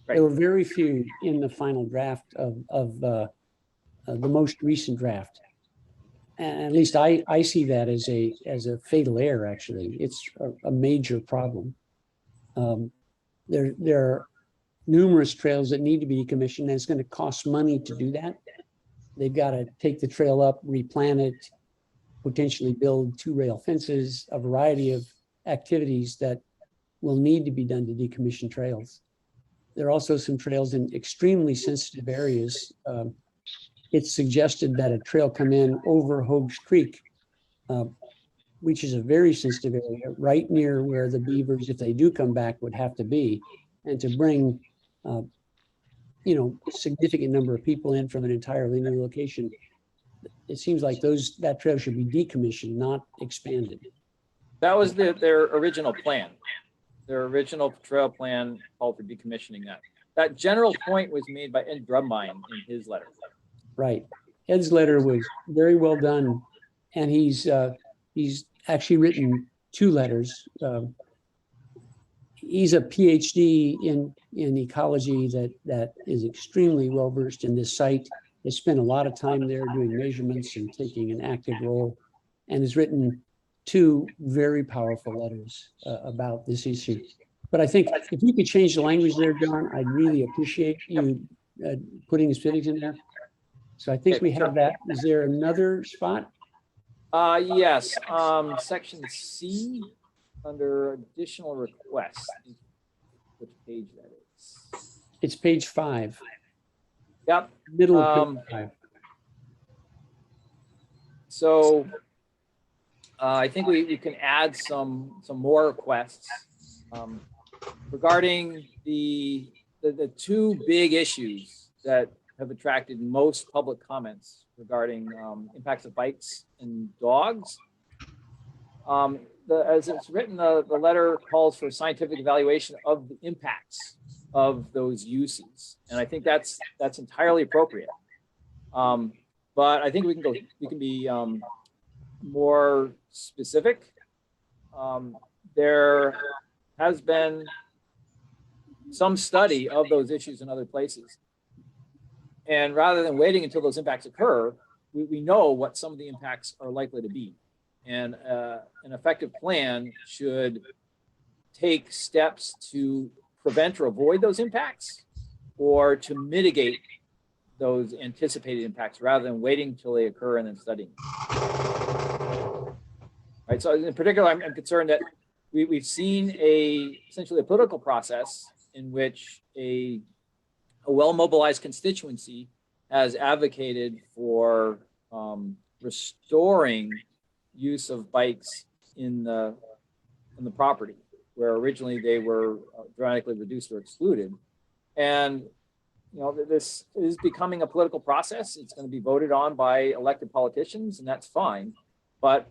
Right. There were very few in the final draft of the most recent draft. And at least I see that as a fatal error, actually. It's a major problem. There are numerous trails that need to be decommissioned, and it's going to cost money to do that. They've got to take the trail up, replant it, potentially build 2 rail fences, a variety of activities that will need to be done to decommission trails. There are also some trails in extremely sensitive areas it's suggested that a trail come in over Hogs Creek, which is a very sensitive area, right near where the beavers, if they do come back, would have to be, and to bring, a significant number of people in from an entirely new location. It seems like that trail should be decommissioned, not expanded. That was their original plan. Their original trail plan called for decommissioning that. That general point was made by Ed Drumbine in his letter. Right. Ed's letter was very well done, and he's actually written 2 letters. He's a PhD in ecology that is extremely well versed in this site. Has spent a lot of time there doing measurements and taking an active role, and has written 2 very powerful letters about this issue. But I think if you could change the language there, John, I'd really appreciate you putting the cities in there. So I think we have that. Is there another spot? Yes, section C under additional requests. Which page that is? It's page 5. Yep. Middle of page 5. So I think we can add some more requests regarding the 2 big issues that have attracted most public comments regarding impacts of bikes and dogs. As it's written, the letter calls for scientific evaluation of the impacts of those uses, and I think that's entirely appropriate. But I think we can be more specific. There has been some study of those issues in other places, and rather than waiting until those impacts occur, we know what some of the impacts are likely to be. And an effective plan should take steps to prevent or avoid those impacts, or to mitigate those anticipated impacts rather than waiting until they occur and then studying. Right. So in particular, I'm concerned that we've seen essentially a political process in which a well-mobilized constituency has advocated for restoring use of bikes in the property where originally they were dramatically reduced or excluded. And this is becoming a political process. It's going to be voted on by elected politicians, and that's fine. But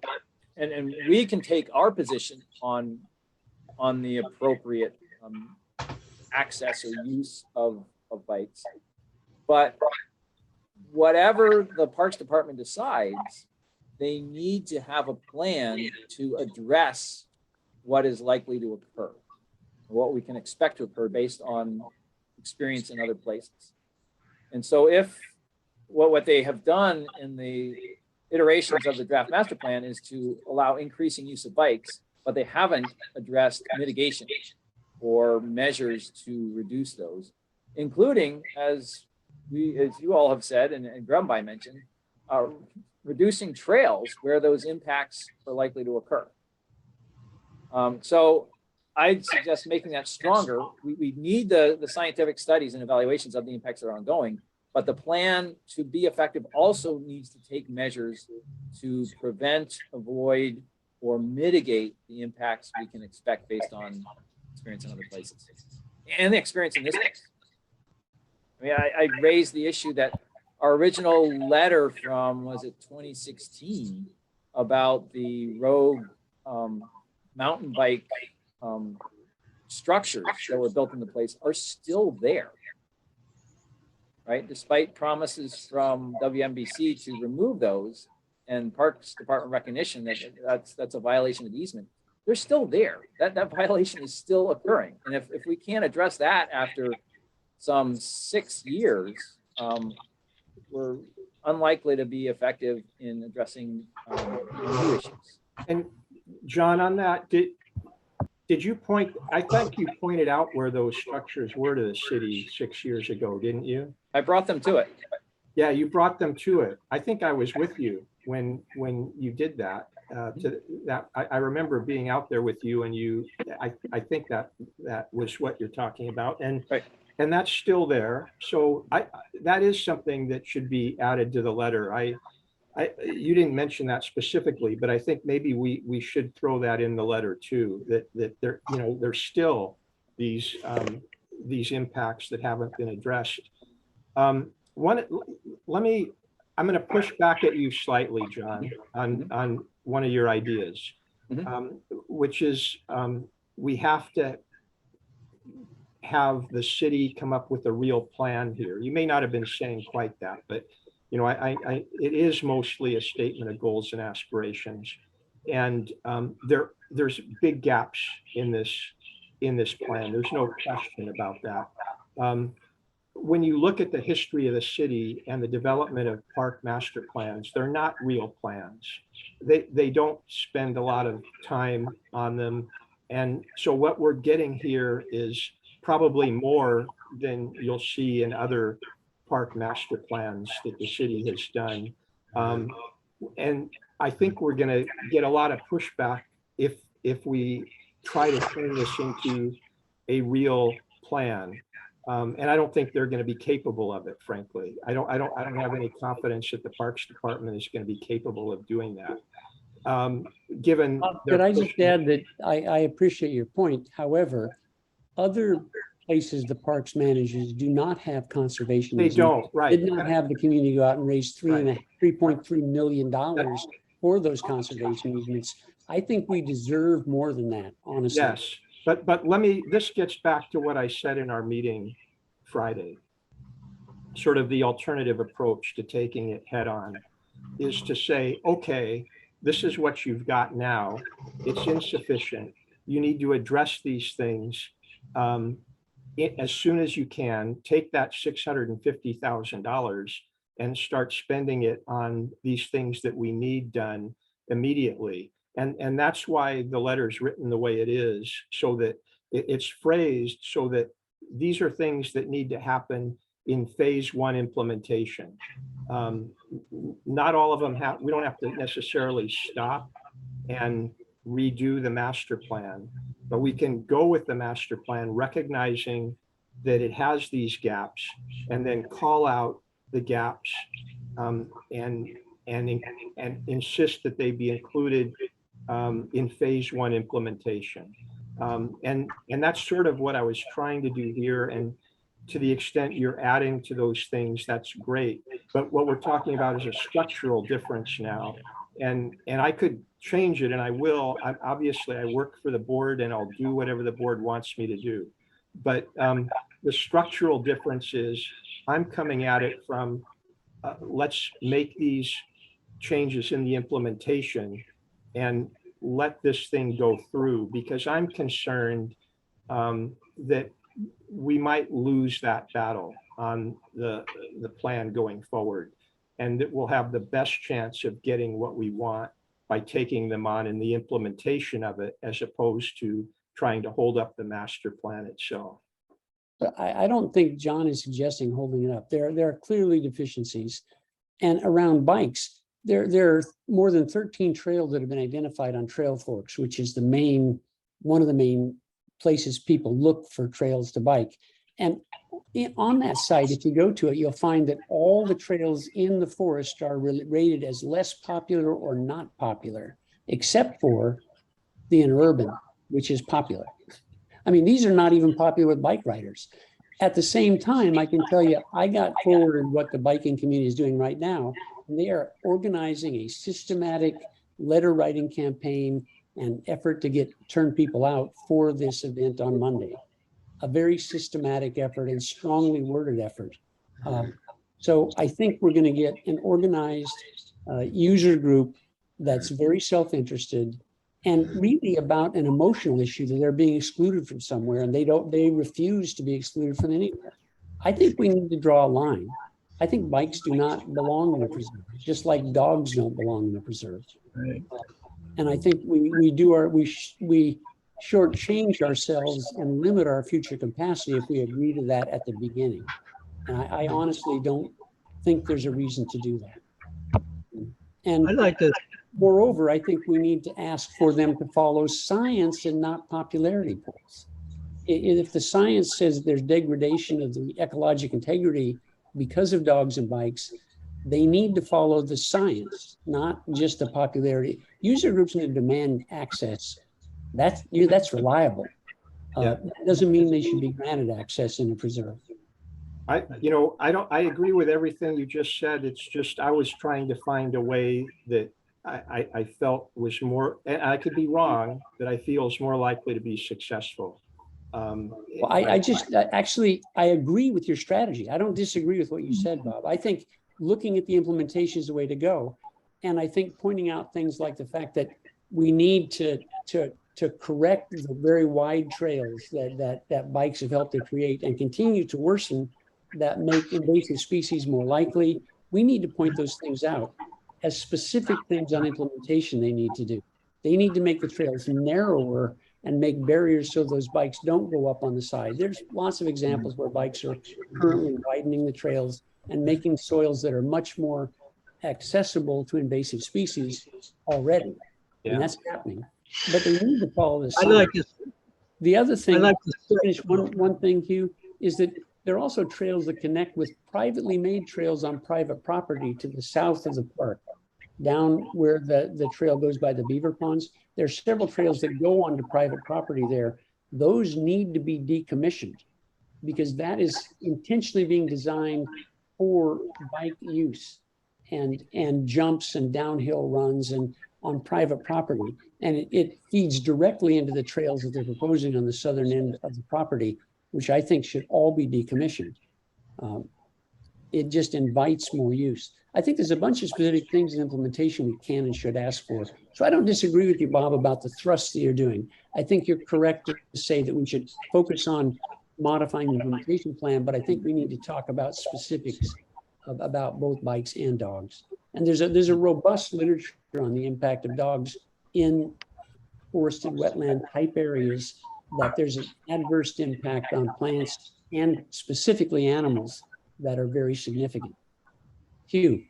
and we can take our position on the appropriate access or use of bikes. But whatever the Parks Department decides, they need to have a plan to address what is likely to occur, what we can expect to occur based on experience in other places. And so if what they have done in the iterations of the draft master plan is to allow increasing use of bikes, but they haven't addressed mitigation or measures to reduce those, including, as you all have said, and Grumbine mentioned, reducing trails where those impacts are likely to occur. So I'd suggest making that stronger. We need the scientific studies and evaluations of the impacts that are ongoing, but the plan to be effective also needs to take measures to prevent, avoid, or mitigate the impacts we can expect based on experience in other places and the experience in this case. I mean, I raised the issue that our original letter from, was it 2016, about the rogue mountain bike structures that were built into place are still there, right? Despite promises from WMBC to remove those and Parks Department recognition that that's a violation of the easement, they're still there. That violation is still occurring. And if we can't address that after some 6 years, we're unlikely to be effective in addressing new issues. And John, on that, did you point, I think you pointed out where those structures were to the city 6 years ago, didn't you? I brought them to it. Yeah, you brought them to it. I think I was with you when you did that. I remember being out there with you, and I think that was what you're talking about. And right. And that's still there. So that is something that should be added to the letter. You didn't mention that specifically, but I think maybe we should throw that in the letter too, that there, there's still these impacts that haven't been addressed. I'm going to push back at you slightly, John, on one of your ideas, which is we have to have the city come up with a real plan here. You may not have been saying quite that, but it is mostly a statement of goals and aspirations, and there's big gaps in this plan. There's no question about that. When you look at the history of the city and the development of park master plans, they're not real plans. They don't spend a lot of time on them, and so what we're getting here is probably more than you'll see in other park master plans that the city has done. And I think we're going to get a lot of pushback if we try to turn this into a real plan. And I don't think they're going to be capable of it, frankly. I don't have any confidence that the Parks Department is going to be capable of doing that. Given could I just add that I appreciate your point. However, other places the parks managers do not have conservation. They don't, right. Did not have the community go out and raise $3.3 million for those conservation easements. I think we deserve more than that, honestly. Yes, but this gets back to what I said in our meeting Friday. Sort of the alternative approach to taking it head on is to say, okay, this is what you've got now. It's insufficient. You need to address these things as soon as you can. Take that $650,000 and start spending it on these things that we need done immediately. And that's why the letter is written the way it is, so that it's phrased so that these are things that need to happen in phase one implementation. Not all of them we don't have to necessarily stop and redo the master plan, but we can go with the master plan, recognizing that it has these gaps, and then call out the gaps and insist that they be included in phase one implementation. And that's sort of what I was trying to do here. And to the extent you're adding to those things, that's great. But what we're talking about is a structural difference now. And I could change it, and I will. Obviously, I work for the board, and I'll do whatever the board wants me to do. But the structural difference is I'm coming at it from let's make these changes in the implementation and let this thing go through, because I'm concerned that we might lose that battle on the plan going forward, and that we'll have the best chance of getting what we want by taking them on in the implementation of it, as opposed to trying to hold up the master plan itself. But I don't think John is suggesting holding it up. There are clearly deficiencies. And around bikes, there are more than 13 trails that have been identified on Trail Forks, which is one of the main places people look for trails to bike. And on that site, if you go to it, you'll find that all the trails in the forest are rated as less popular or not popular, except for the interurban, which is popular. I mean, these are not even popular with bike riders. At the same time, I can tell you, I got forwarded what the biking community is doing right now, and they are organizing a systematic letter writing campaign and effort to turn people out for this event on Monday. A very systematic effort and strongly worded effort. So I think we're going to get an organized user group that's very self-interested and really about an emotional issue, that they're being excluded from somewhere, and they refuse to be excluded from anywhere. I think we need to draw a line. I think bikes do not belong in a preserve, just like dogs don't belong in a preserve. Right. And I think we shortchange ourselves and limit our future capacity if we agree to that at the beginning. And I honestly don't think there's a reason to do that. And I'd like to. Moreover, I think we need to ask for them to follow science and not popularity polls. if the science says there's degradation of the ecologic integrity because of dogs and bikes, they need to follow the science, not just the popularity. User groups need to demand access. That's reliable. That doesn't mean they should be granted access in a preserve. I agree with everything you just said. It's just, I was trying to find a way that I felt was more, and I could be wrong, that I feel is more likely to be successful. Well, I agree with your strategy. I don't disagree with what you said, Bob. I think looking at the implementation is the way to go. And I think pointing out things like the fact that we need to correct the very wide trails that bikes have helped to create and continue to worsen that make invasive species more likely. We need to point those things out as specific things on implementation they need to do. They need to make the trails narrower and make barriers so those bikes don't go up on the side. There's lots of examples where bikes are currently widening the trails and making soils that are much more accessible to invasive species already. Yeah. And that's happening. But they need to follow this. The other thing, to finish one thing, Hugh, is that there are also trails that connect with privately made trails on private property to the south of the park, down where the trail goes by the beaver ponds. There are several trails that go onto private property there. Those need to be decommissioned because that is intentionally being designed for bike use and jumps and downhill runs and on private property. And it feeds directly into the trails that they're proposing on the southern end of the property, which I think should all be decommissioned. It just invites more use. I think there's a bunch of specific things in implementation we can and should ask for. So I don't disagree with you, Bob, about the thrust that you're doing. I think you're correct to say that we should focus on modifying the implementation plan, but I think we need to talk about specifics about both bikes and dogs. And there's a robust literature on the impact of dogs in forested wetland type areas, that there's an adverse impact on plants and specifically animals that are very significant. Hugh.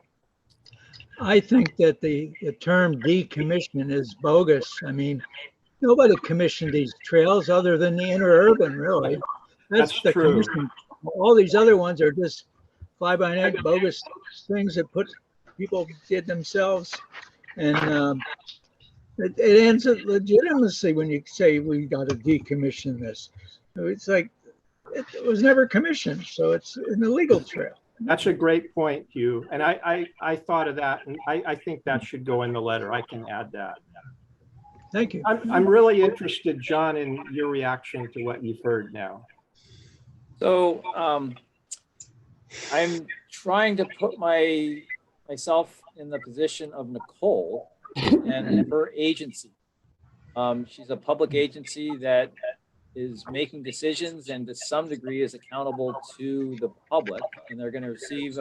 I think that the term decommission is bogus. I mean, nobody commissioned these trails other than the interurban, really. That's the true. Commission. All these other ones are just fly-by-night bogus things that people did themselves. And it ends up legitimacy when you say we got to decommission this. It's like it was never commissioned, so it's an illegal trail. That's a great point, Hugh. And I thought of that, and I think that should go in the letter. I can add that. Thank you. I'm really interested, John, in your reaction to what you've heard now. So I'm trying to put myself in the position of Nicole and her agency. She's a public agency that is making decisions and to some degree is accountable to the public, and they're going to receive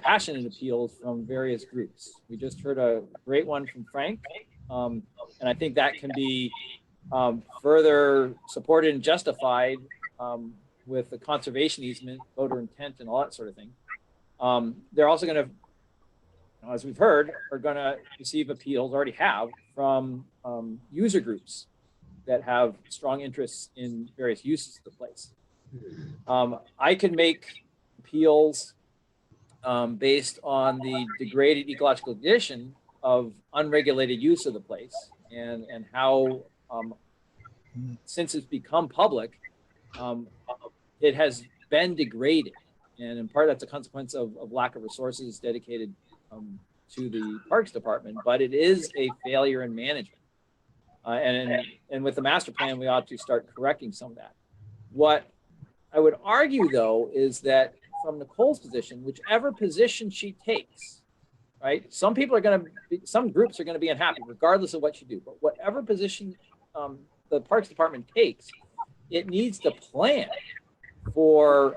passionate appeals from various groups. We just heard a great one from Frank, and I think that can be further supported and justified with the conservation easement, voter intent, and all that sort of thing. They're also going to, as we've heard, are going to receive appeals, already have, from user groups that have strong interests in various uses of the place. I can make appeals based on the degraded ecological condition of unregulated use of the place and how, since it's become public, it has been degraded. And in part, that's a consequence of lack of resources dedicated to the Parks Department, but it is a failure in management. And with the master plan, we ought to start correcting some of that. What I would argue, though, is that from Nicole's position, whichever position she takes, right? Some people are going to be, some groups are going to be unhappy regardless of what you do, but whatever position the Parks Department takes, it needs to plan for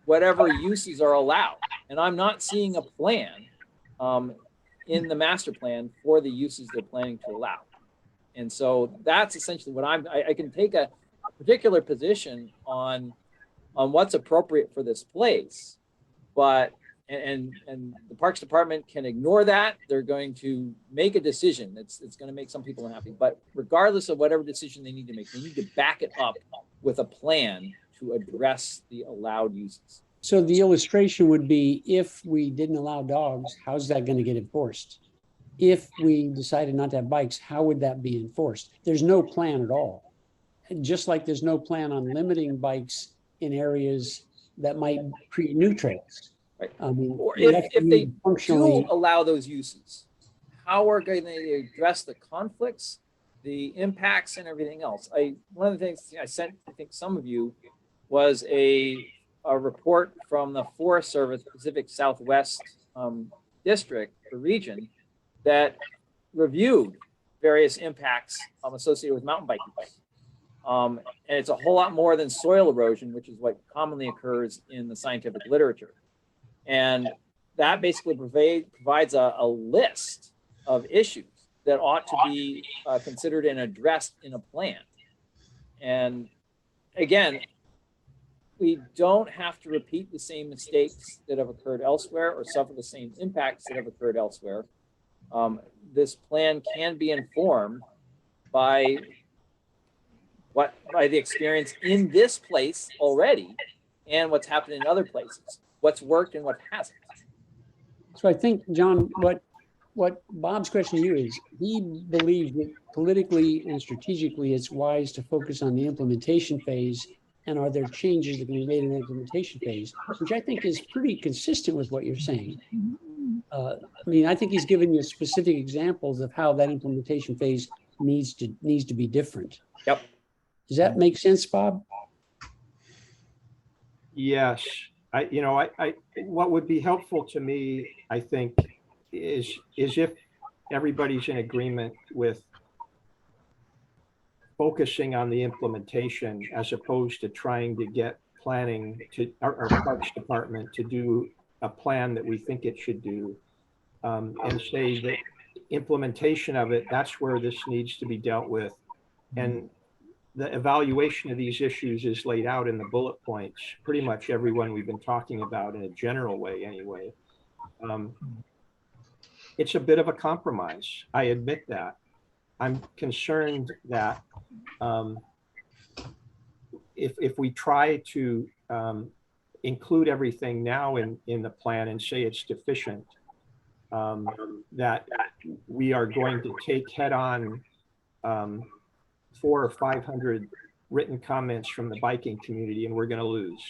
whatever uses are allowed. And I'm not seeing a plan in the master plan for the uses they're planning to allow. And so that's essentially what I can take a particular position on what's appropriate for this place, but and the Parks Department can ignore that. They're going to make a decision that's going to make some people unhappy. But regardless of whatever decision they need to make, they need to back it up with a plan to address the allowed uses. So the illustration would be, if we didn't allow dogs, how's that going to get enforced? If we decided not to have bikes, how would that be enforced? There's no plan at all. Just like there's no plan on limiting bikes in areas that might create new trails. Right. I mean, Or we if actually they functionally, do allow those uses, how are going to address the conflicts, the impacts, and everything else? One of the things I sent, I think some of you, was a report from the Forest Service Pacific Southwest district or region that reviewed various impacts associated with mountain biking. And it's a whole lot more than soil erosion, which is what commonly occurs in the scientific literature. And that basically provides a list of issues that ought to be considered and addressed in a plan. And again, we don't have to repeat the same mistakes that have occurred elsewhere or suffer the same impacts that have occurred elsewhere. This plan can be informed by the experience in this place already and what's happened in other places, what's worked and what hasn't. so I think, John, what Bob's question to you is, he believes that politically and strategically it's wise to focus on the implementation phase, and are there changes that can be made in the implementation phase, which I think is pretty consistent with what you're saying. I mean, I think he's given you specific examples of how that implementation phase needs to be different. Yep. Does that make sense, Bob? Yes, what would be helpful to me, I think, is if everybody's in agreement with focusing on the implementation as opposed to trying to get planning to our Parks Department to do a plan that we think it should do, and say that implementation of it, that's where this needs to be dealt with. And the evaluation of these issues is laid out in the bullet points, pretty much everyone we've been talking about in a general way anyway. It's a bit of a compromise. I admit that. I'm concerned that if we try to include everything now in the plan and say it's deficient, that we are going to take head on 400 or 500 written comments from the biking community, and we're going to lose.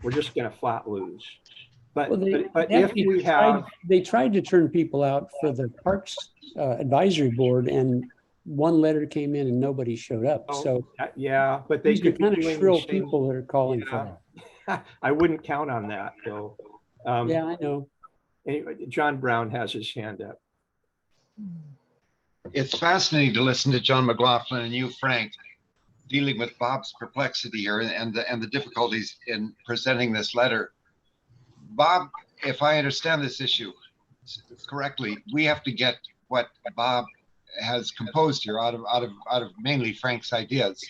We're just going to flat lose. But, Well, but if we have, they tried to turn people out for the Parks Advisory Board, and one letter came in and nobody showed up. So yeah, but they these are could be kind of doing the shrill same- people that are calling for Yeah. I wouldn't count on that, though. it. Yeah, I know. Anyway, John Brown has his hand up. It's fascinating to listen to John McLaughlin and you, Frank, dealing with Bob's perplexity here and the difficulties in presenting this letter. Bob, if I understand this issue correctly, we have to get what Bob has composed here out of mainly Frank's ideas.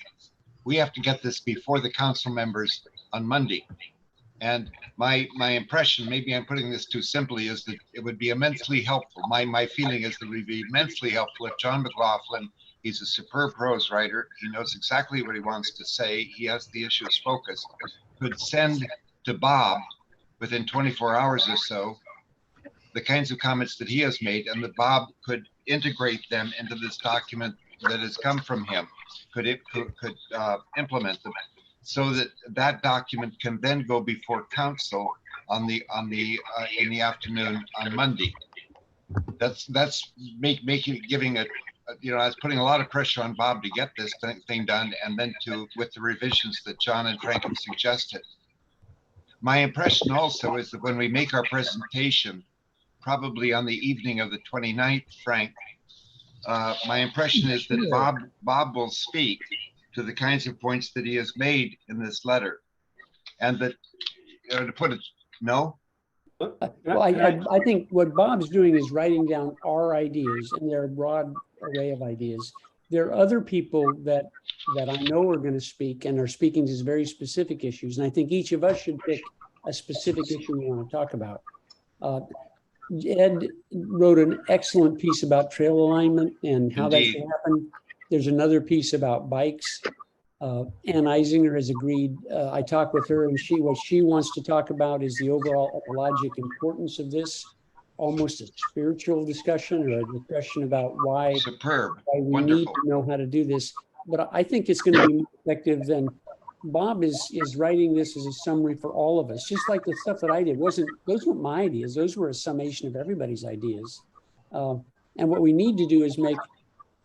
We have to get this before the council members on Monday. And my impression, maybe I'm putting this too simply, is that it would be immensely helpful. My feeling is that it would be immensely helpful if John McLaughlin, he's a superb prose writer, he knows exactly what he wants to say, he has the issues focused, could send to Bob within 24 hours or so the kinds of comments that he has made, and that Bob could integrate them into this document that has come from him, could implement them, so that that document can then go before council in the afternoon on Monday. That's giving it, I was putting a lot of pressure on Bob to get this thing done, and then with the revisions that John and Frank have suggested. My impression also is that when we make our presentation, probably on the evening of the 29th, Frank, my impression is that Bob will speak to the kinds of points that he has made in this letter. And that, to put it, no? Well, I think what Bob's doing is writing down our ideas, and they're a broad array of ideas. There are other people that I know are going to speak and are speaking to very specific issues. And I think each of us should pick a specific issue we want to talk about. Ed wrote an excellent piece about trail alignment and how that should Indeed. happen. There's another piece about bikes. Ann Eisinger has agreed. I talked with her, and what she wants to talk about is the overall ecologic importance of this, almost a spiritual discussion or a discussion about why Superb. we need Wonderful. to know how to do this. But I think it's going to be more effective than Bob is writing this as a summary for all of us, just like the stuff that I did. Those weren't my ideas. Those were a summation of everybody's ideas. And what we need to do is make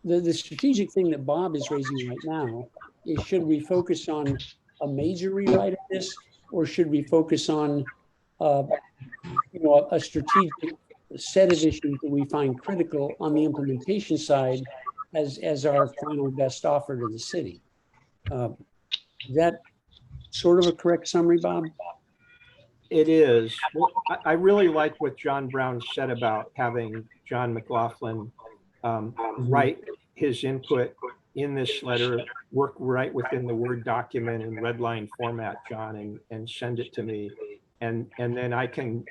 the strategic thing that Bob is raising right now is, should we focus on a major rewrite of this, or should we focus on a strategic set of issues that we find critical on the implementation side as our final best offer to the city? Is that sort of a correct summary, Bob? It is. Well, I really like what John Brown said about having John McLaughlin write his input in this letter, work right within the Word document in red line format, John, and send it to me. And then I can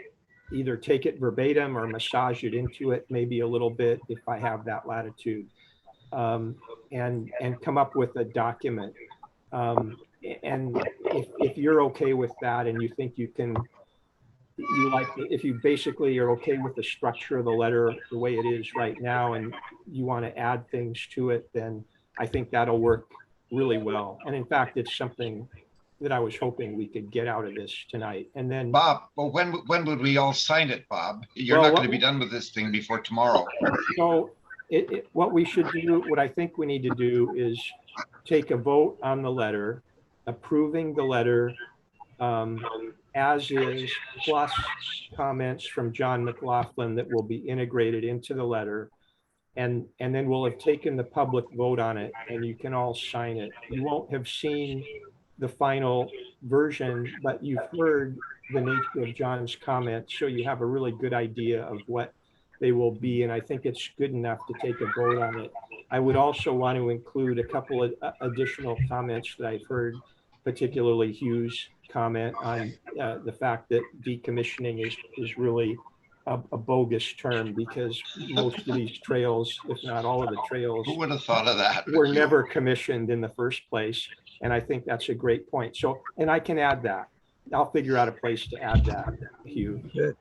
either take it verbatim or massage it into it maybe a little bit if I have that latitude, and come up with a document. And if you're okay with that, and you think if you basically are okay with the structure of the letter the way it is right now, and you want to add things to it, then I think that'll work really well. And in fact, it's something that I was hoping we could get out of this tonight. And then Bob, well, when would we all sign it, Bob? You're Well, not going to be done with this thing before tomorrow. so what we should do, what I think we need to do is take a vote on the letter, approving the letter as is, plus comments from John McLaughlin that will be integrated into the letter. And then we'll have taken the public vote on it, and you can all sign it. You won't have seen the final version, but you've heard the nature of John's comments, so you have a really good idea of what they will be. And I think it's good enough to take a vote on it. I would also want to include a couple of additional comments that I've heard, particularly Hugh's comment on the fact that decommissioning is really a bogus term, because most of these trails, if not all of the trails, Who would have thought of that? were never commissioned in the first place. And I think that's a great point. So, and I can add that. I'll figure out a place to add that, Hugh. Good.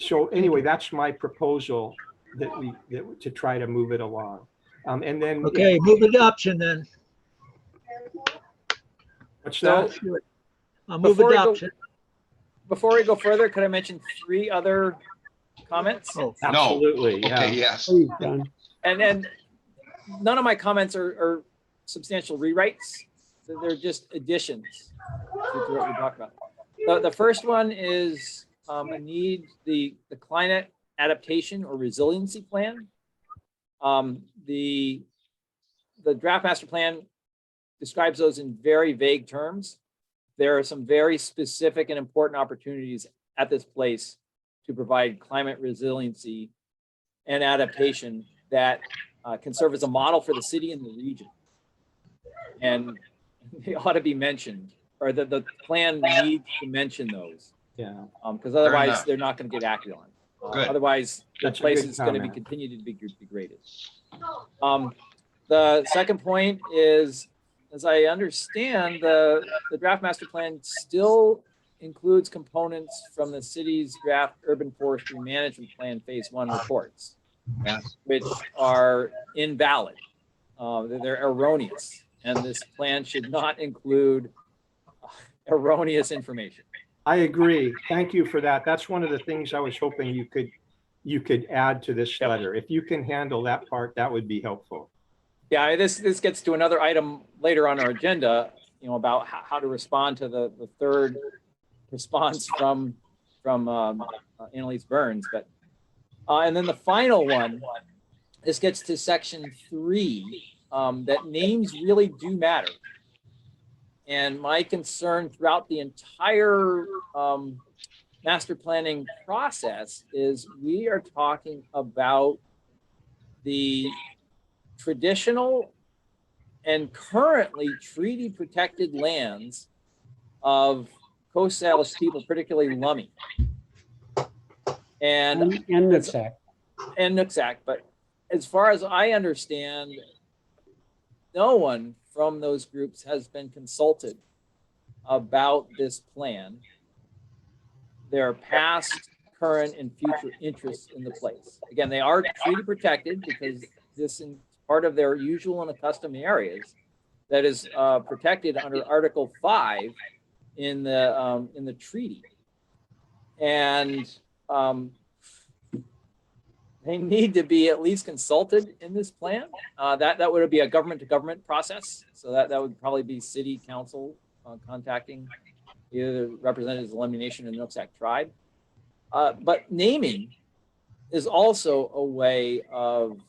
So anyway, that's my proposal to try to move it along. And then Okay, move adoption then. what's So that? I'll move Before we go- adoption. before we go further, could I mention 3 other comments? Oh, Absolutely. Okay, Yeah. yes. Please, John. And none of my comments are substantial rewrites. They're just additions to what we talked about. The first one is a need, the climate adaptation or resiliency plan. The draft master plan describes those in very vague terms. There are some very specific and important opportunities at this place to provide climate resiliency and adaptation that can serve as a model for the city and the region. And they ought to be mentioned, or the plan needs to mention those, Yeah. because otherwise enough. they're not going to get acted on. Good. Otherwise, the That's a place good is going to be comment. continued to be degraded. The second point is, as I understand, the draft master plan still includes components from the city's draft urban forestry management plan phase 1 reports, Yes. which are invalid. They're erroneous, and this plan should not include erroneous information. I agree. Thank you for that. That's one of the things I was hoping you could add to this letter. If you can handle that part, that would be helpful. Yeah, this gets to another item later on our agenda, about how to respond to the third response from Annalise Burns. But and then the final one, this gets to section 3, that names really do matter. And my concern throughout the entire master planning process is we are talking about the traditional and currently treaty protected lands of Coast Salish people, particularly Lummi. And Nooksack. Nooksack. But as far as I understand, no one from those groups has been consulted about this plan, their past, current, and future interests in the place. Again, they are treaty protected because this is part of their usual and accustomed areas that is protected under Article 5 in the treaty. And they need to be at least consulted in this plan. That would be a government to government process. So that would probably be city council contacting either representatives of the Lummi Nation and the Nooksack tribe. But naming is also a way of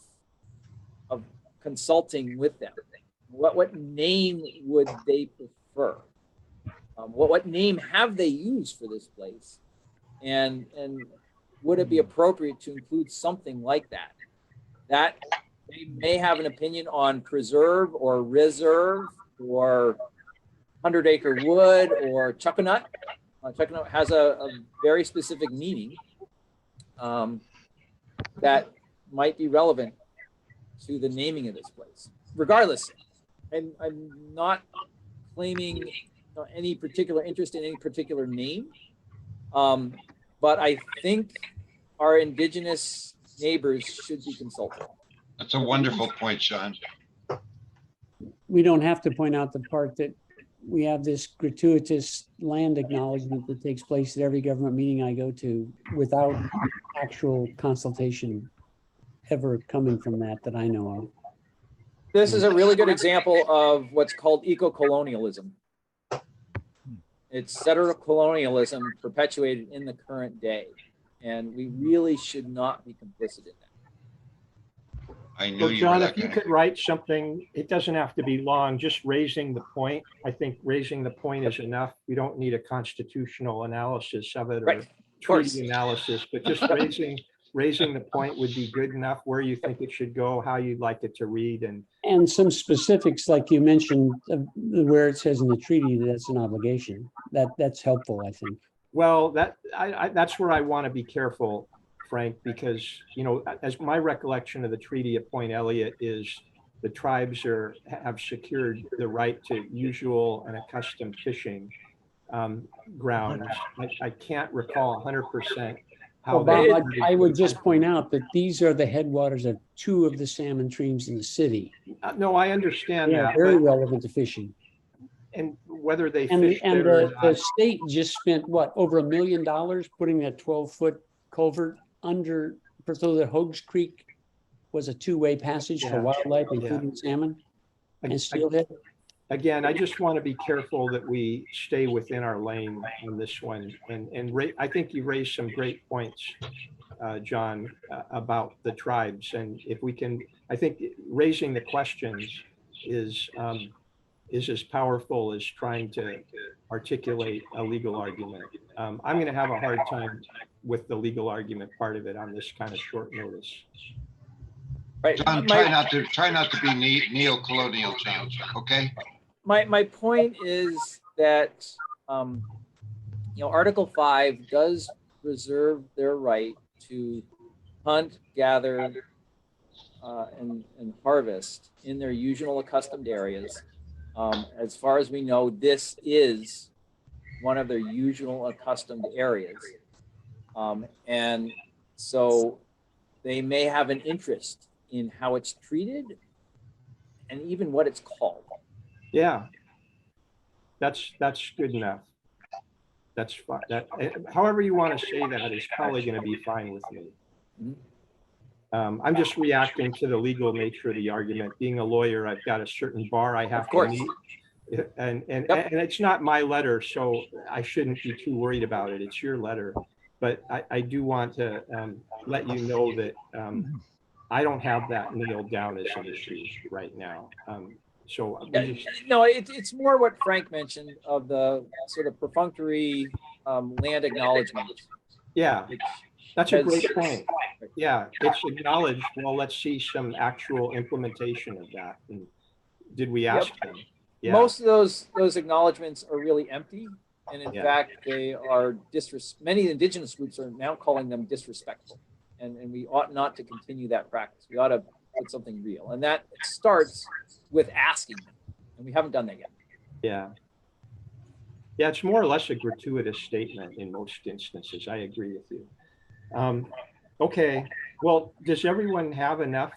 consulting with them. What name would they prefer? What name have they used for this place? And would it be appropriate to include something like that? That they may have an opinion on preserve or reserve or 100-acre wood or Chuckanut. Chuckanut has a very specific meaning that might be relevant to the naming of this place. Regardless, I'm not claiming any particular interest in any particular name, but I think our indigenous neighbors should be consulted. That's a wonderful point, Sean. We don't have to point out the part that we have this gratuitous land acknowledgement that takes place at every government meeting I go to without actual consultation ever coming from that I know of. This is a really good example of what's called eco-colonialism. It's settler colonialism perpetuated in the current day. And we really should not be complicit in that. I knew So you John, were if that you guy. could write something, it doesn't have to be long, just raising the point. I think raising the point is enough. We don't need a constitutional analysis of it or Right, of course. treaty analysis, but just raising the point would be good enough, where you think it should go, how you'd like it to read. And some specifics, like you mentioned, where it says in the treaty that it's an obligation. That's helpful, I think. Well, that's where I want to be careful, Frank, because, as my recollection of the Treaty at Point Elliott is the tribes have secured the right to usual and accustomed fishing grounds. I can't recall 100% how. Well, Bob, I would just point out that these are the headwaters of 2 of the salmon streams in the city. No, I understand They are that. very but- relevant to fishing. And whether they And fish there or the not, state just spent, what, over $1 million putting that 12-foot culvert under, so that Hogs Creek was a 2-way passage Yeah. for wildlife, Yeah. including salmon and I- steelhead. Again, I just want to be careful that we stay within our lane on this one. And I think you raised some great points, John, about the tribes. And if we can, I think raising the questions is as powerful as trying to articulate a legal argument. I'm going to have a hard time with the legal argument part of it on this kind of short notice. Right. John, try not to be neo-colonial, John, okay? My point is that Article 5 does reserve their right to hunt, gather, and harvest in their usual accustomed areas. As far as we know, this is one of their usual accustomed areas. And so they may have an interest in how it's treated and even what it's called. Yeah, that's good enough. That's fine. However you want to say that is probably going to be fine with me. I'm just reacting to the legal nature of the argument. Being a lawyer, I've got a certain bar I have to meet. And it's not my letter, so I shouldn't be too worried about it. It's your letter. But I do want to let you know that I don't have that nailed down as an issue right now. No, it's more what Frank mentioned of the sort of perfunctory land acknowledgement. Yeah, that's a great point. Yeah, it's acknowledged. Well, let's see some actual implementation of that. And did we ask them? Yeah. Most of those acknowledgements are really empty. And in Yeah. fact, they are many indigenous groups are now calling them disrespectful. And we ought not to continue that practice. We ought to put something real. And that starts with asking them. And we haven't done that yet. Yeah. Yeah, it's more or less a gratuitous statement in most instances. I agree with you. Okay, well, does everyone have enough?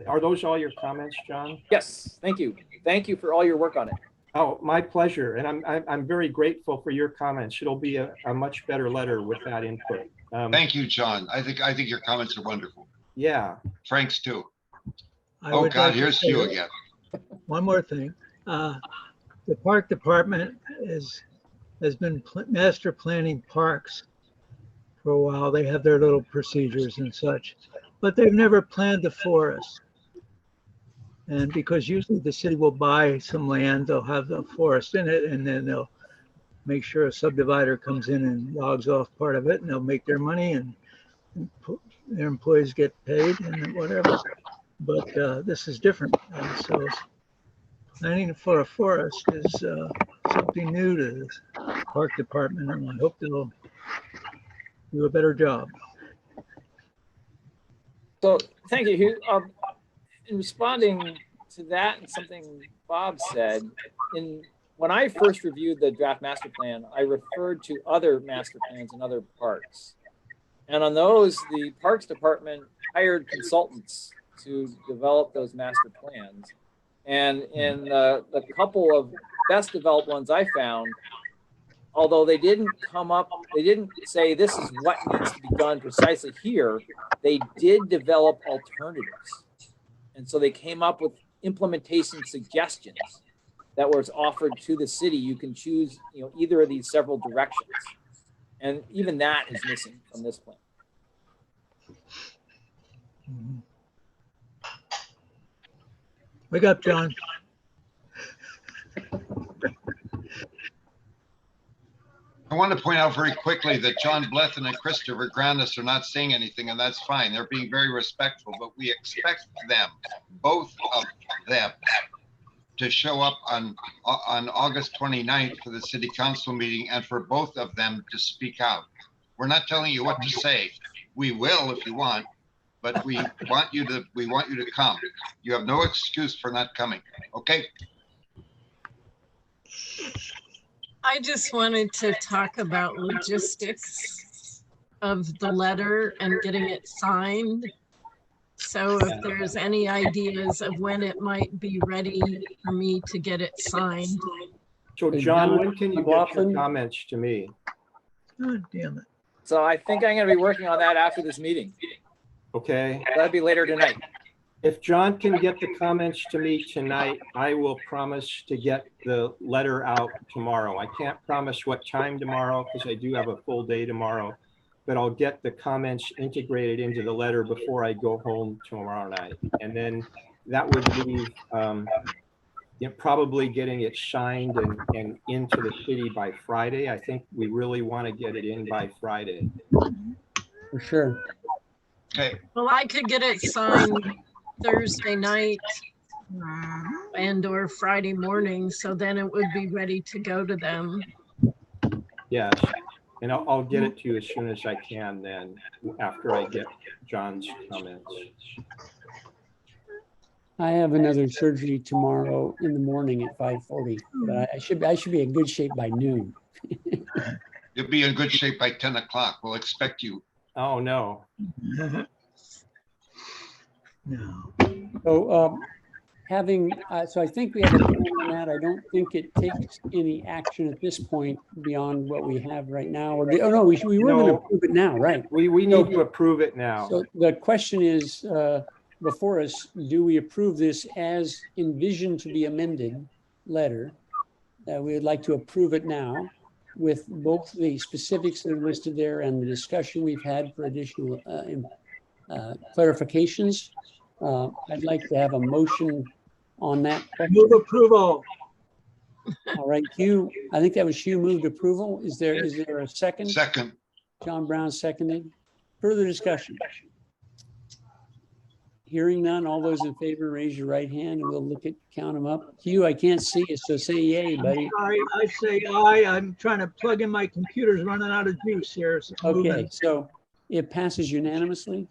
Are those all your comments, John? Yes, thank you. Thank you for all your work on it. Oh, my pleasure. And I'm very grateful for your comments. It'll be a much better letter with that input. Thank you, John. I think your comments are wonderful. Yeah. Frank's too. I Oh would God, like to here's say you again. one more thing. The park department has been master planning parks for a while. They have their little procedures and such, but they've never planned the forest. And because usually the city will buy some land, they'll have the forest in it, and then they'll make sure a subdivider comes in and logs off part of it, and they'll make their money, and their employees get paid and whatever. But this is different. And so planning for a forest is something new to this park department, and I hope they'll do a better job. So thank you, Hugh. In responding to that and something Bob said, when I first reviewed the draft master plan, I referred to other master plans in other parks. And on those, the Parks Department hired consultants to develop those master plans. And in the couple of best developed ones I found, although they didn't say this is what needs to be done precisely here, they did develop alternatives. And so they came up with implementation suggestions that was offered to the city. You can choose, either of these several directions. And even that is missing from this plan. Wake up, John. I want to point out very quickly that John Blethyn and Christopher Grandis are not saying anything, and that's fine. They're being very respectful, but we expect them, both of them, to show up on August 29th for the city council meeting, and for both of them to speak out. We're not telling you what to say. We will if you want, but we want you to come. You have no excuse for not coming. Okay? I just wanted to talk about logistics of the letter and getting it signed. So if there's any ideas of when it might be ready for me to get it signed. So John, when can you get your comments to me? God damn it. So I think I'm going to be working on that after this meeting. Okay. That'll be later tonight. If John can get the comments to me tonight, I will promise to get the letter out tomorrow. I can't promise what time tomorrow because I do have a full day tomorrow, but I'll get the comments integrated into the letter before I go home tomorrow night. And then that would leave probably getting it signed and into the city by Friday. I think we really want to get it in by Friday. For sure. Okay. Well, I could get it signed Thursday night and or Friday morning, so then it would be ready to go to them. Yes, and I'll get it to you as soon as I can then, after I get John's comments. I have another surgery tomorrow in the morning at 5:40, but I should be in good shape by noon. You'll be in good shape by 10 o'clock. We'll expect you. Oh, no. No. So so I think we have a plan on that. I don't think it takes any action at this point beyond what we have right now. We were going to approve it now, right? We need to approve it now. So the question is before us, do we approve this as envisioned to be amended letter? We would like to approve it now with both the specifics that are listed there and the discussion we've had for additional clarifications. I'd like to have a motion on that. Move approval. All right, Hugh, I think that was Hugh moved approval. Is there a second? Second. John Brown seconded. Further discussion? Hearing none, all those in favor, raise your right hand and we'll count them up. Hugh, I can't see you, so say yay, buddy. Sorry, I say aye. I'm trying to plug in my computer's running out of juice here. So Okay, moving. so it passes unanimously.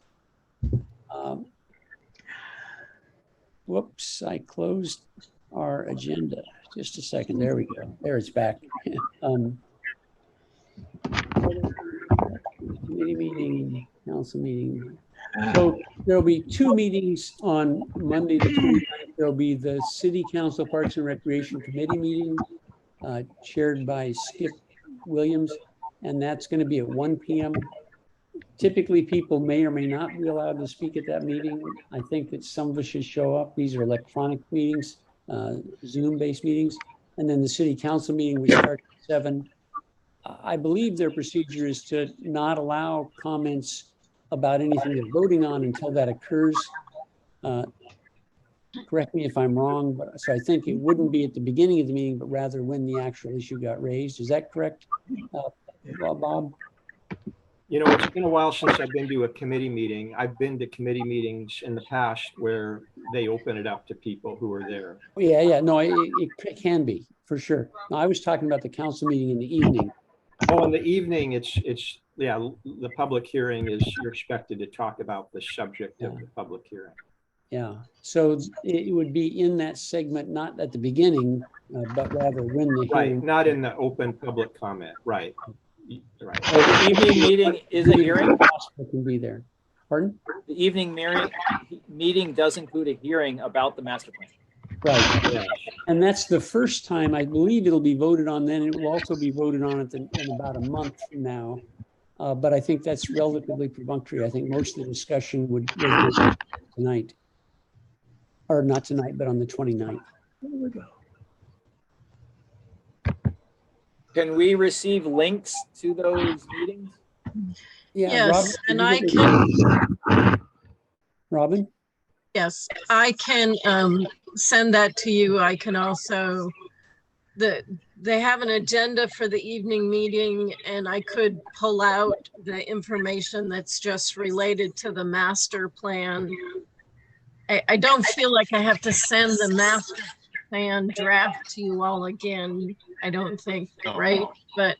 Whoops, I closed our agenda. Just a second. There we go. There, it's back. Committee meeting, council meeting. So there'll be two meetings on Monday, the 29th. There'll be the City Council Parks and Recreation Committee meeting, chaired by Skip Williams, and that's going to be at 1 p.m. Typically, people may or may not be allowed to speak at that meeting. I think that some of us should show up. These are electronic meetings, Zoom-based meetings. And then the City Council meeting, we start at 7. I believe their procedure is to not allow comments about anything they're voting on until that occurs. Correct me if I'm wrong, but so I think it wouldn't be at the beginning of the meeting, but rather when the actual issue got raised. Is that correct, Bob? You know, it's been a while since I've been to a committee meeting. I've been to committee meetings in the past where they open it up to people who are there. Yeah, no, it can be for sure. No, I was talking about the council meeting in the evening. Oh, in the evening, it's yeah, the public hearing is, you're expected to talk about the subject of the public hearing. Yeah, so it would be in that segment, not at the beginning, but rather when the hearing. Right, not in the open public comment, right. Right. So the evening meeting is a hearing? Possible can be there. Pardon? The evening meeting does include a hearing about the master plan. Right. Yeah. And that's the first time, I believe it'll be voted on then. It will also be voted on in about a month from now. But I think that's relatively perfunctory. I think most of the discussion would be tonight. Or not tonight, but on the 29th. There we go. Can we receive links to those meetings? Yeah, Yes, Robin, and I can, Robin? yes, I can send that to you. I can also, they have an agenda for the evening meeting, and I could pull out the information that's just related to the master plan. I don't feel like I have to send the master plan draft to you all again. I don't think, right? But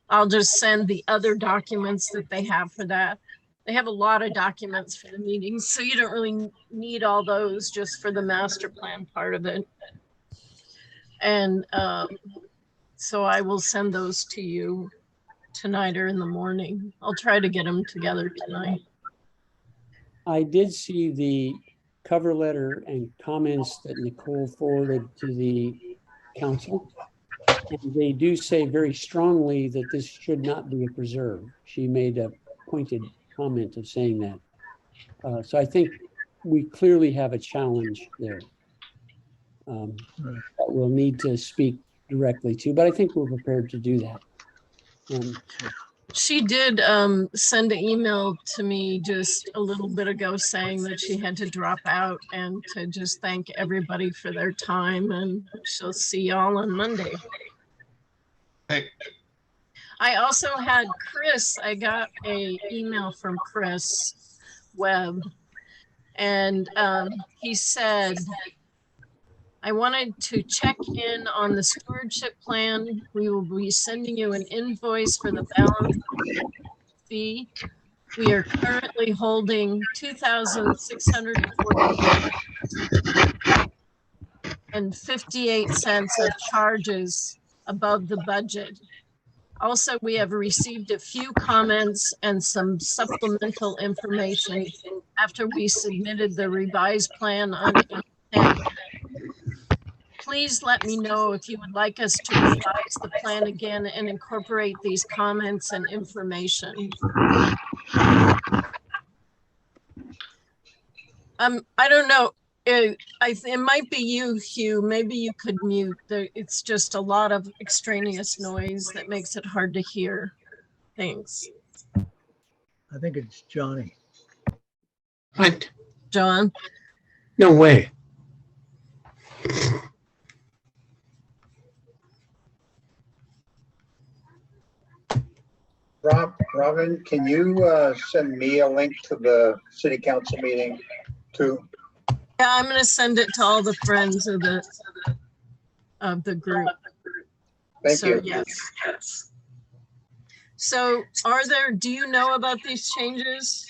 I'll just send the other documents that they have for that. They have a lot of documents for the meetings, so you don't really need all those, just for the master plan part of it. And so I will send those to you tonight or in the morning. I'll try to get them together tonight. I did see the cover letter and comments that Nicole forwarded to the council. And they do say very strongly that this should not be a preserve. She made a pointed comment of saying that. So I think we clearly have a challenge there that we'll need to speak directly to, but I think we're prepared to do that. She did send an email to me just a little bit ago saying that she had to drop out and to just thank everybody for their time, and she'll see y'all on Monday. Hey, I also had Chris, I got a email from Chris Webb, and he said, I wanted to check in on the stewardship plan. We will be sending you an invoice for the balance fee. We are currently holding $2,640.58 of charges above the budget. Also, we have received a few comments and some supplemental information after we submitted the revised plan on 10. Please let me know if you would like us to revise the plan again and incorporate these comments and information. I don't know. It might be you, Hugh. Maybe you could mute. It's just a lot of extraneous noise that makes it hard to hear. Thanks. I think it's Johnny. What? John? No way. Robin, can you send me a link to the city council meeting too. Yeah, I'm gonna send it to all the friends of the group. Thank So, you. yes. So do you know about these changes,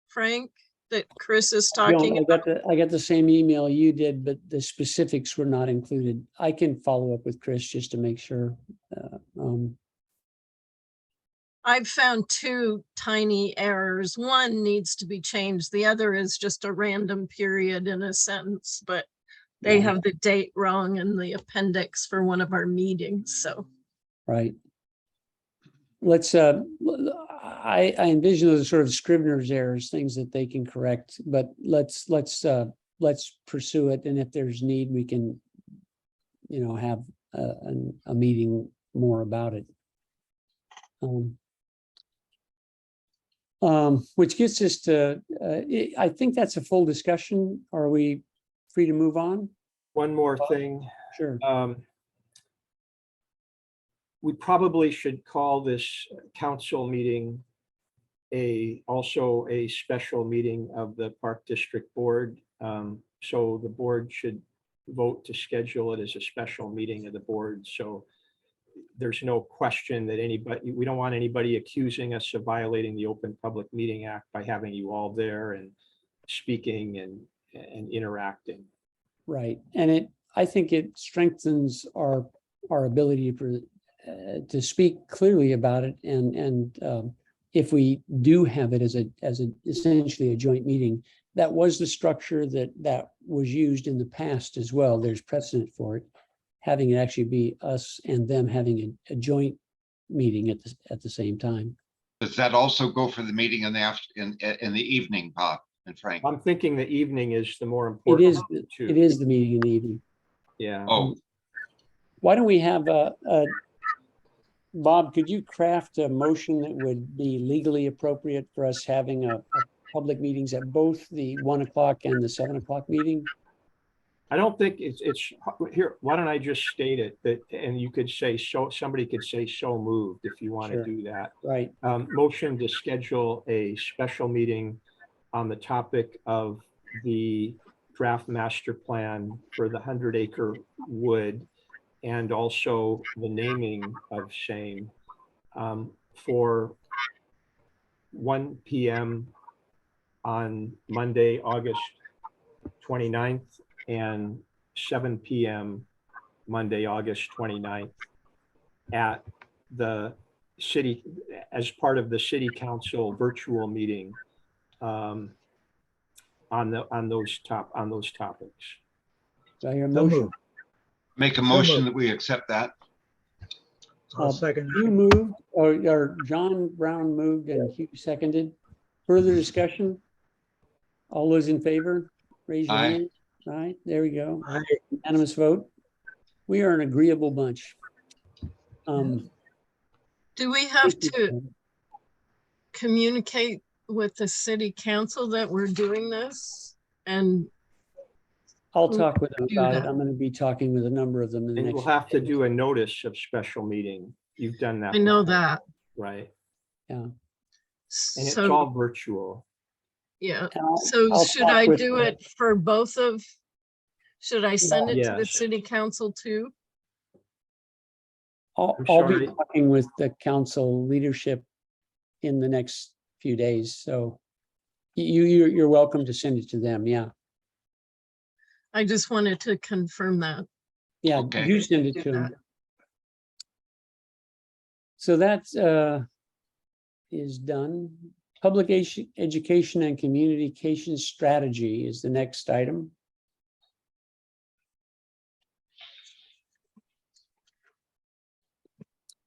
Frank, that Chris is talking about? I got the same email you did, but the specifics were not included. I can follow up with Chris just to make sure. I've found two tiny errors. One needs to be changed. The other is just a random period in a sentence, but they Yeah. have the date wrong in the appendix for one of our meetings, so. Right. Let's, I envision those sort of Scrivener's errors, things that they can correct, but let's pursue it. And if there's need, we can, have a meeting more about it. Which gets us to, I think that's a full discussion. Are we free to move on? One more thing. Sure. We probably should call this council meeting also a special meeting of the Park District Board. So the board should vote to schedule it as a special meeting of the board. So there's no question that we don't want anybody accusing us of violating the Open Public Meeting Act by having you all there and speaking and interacting. Right. And I think it strengthens our ability to speak clearly about it. And if we do have it as essentially a joint meeting, that was the structure that was used in the past as well. There's precedent for it, having it actually be us and them having a joint meeting at the same time. Does that also go for the meeting in the evening, Bob and Frank? I'm thinking the evening is the more It important. is the meeting in the evening. Yeah. Oh, Why don't we have Bob, could you craft a motion that would be legally appropriate for us having a public meetings at both the 1 o'clock and the 7 o'clock meeting? I don't think it's here. Why don't I just state it and you could say, somebody could say so moved if you want Sure. to do that. Right. Motion to schedule a special meeting on the topic of the draft master plan for the 100-acre wood and also the naming of same for 1 p.m. on Monday, August 29th and 7 p.m. Monday, August 29th at the city, as part of the city council virtual meeting on those topics. Do I hear a So motion? moved. make a motion that we accept that. I'll second. You moved, or John Brown moved and Hugh seconded. Further discussion? All those in favor, raise your Aye. hand. All right, there we go. Aye. Unanimous vote. We are an agreeable bunch. Do we have to communicate with the city council that we're doing this? And I'll talk with them do about it. that. I'm going to be talking with a number of them in the And next. we'll have to do a notice of special meeting. You've done that. I know before, that. right? Yeah. And it's So, all virtual. yeah. And I'll So should talk I with- do it for both of, should I send it to the Yes. city council too? I'll I'm be sorry. talking with the council leadership in the next few days. So you're welcome to send it to them. Yeah. I just wanted to confirm that. Yeah, Okay. you send it Do to them. that. So that is done. Public education and communication strategy is the next item.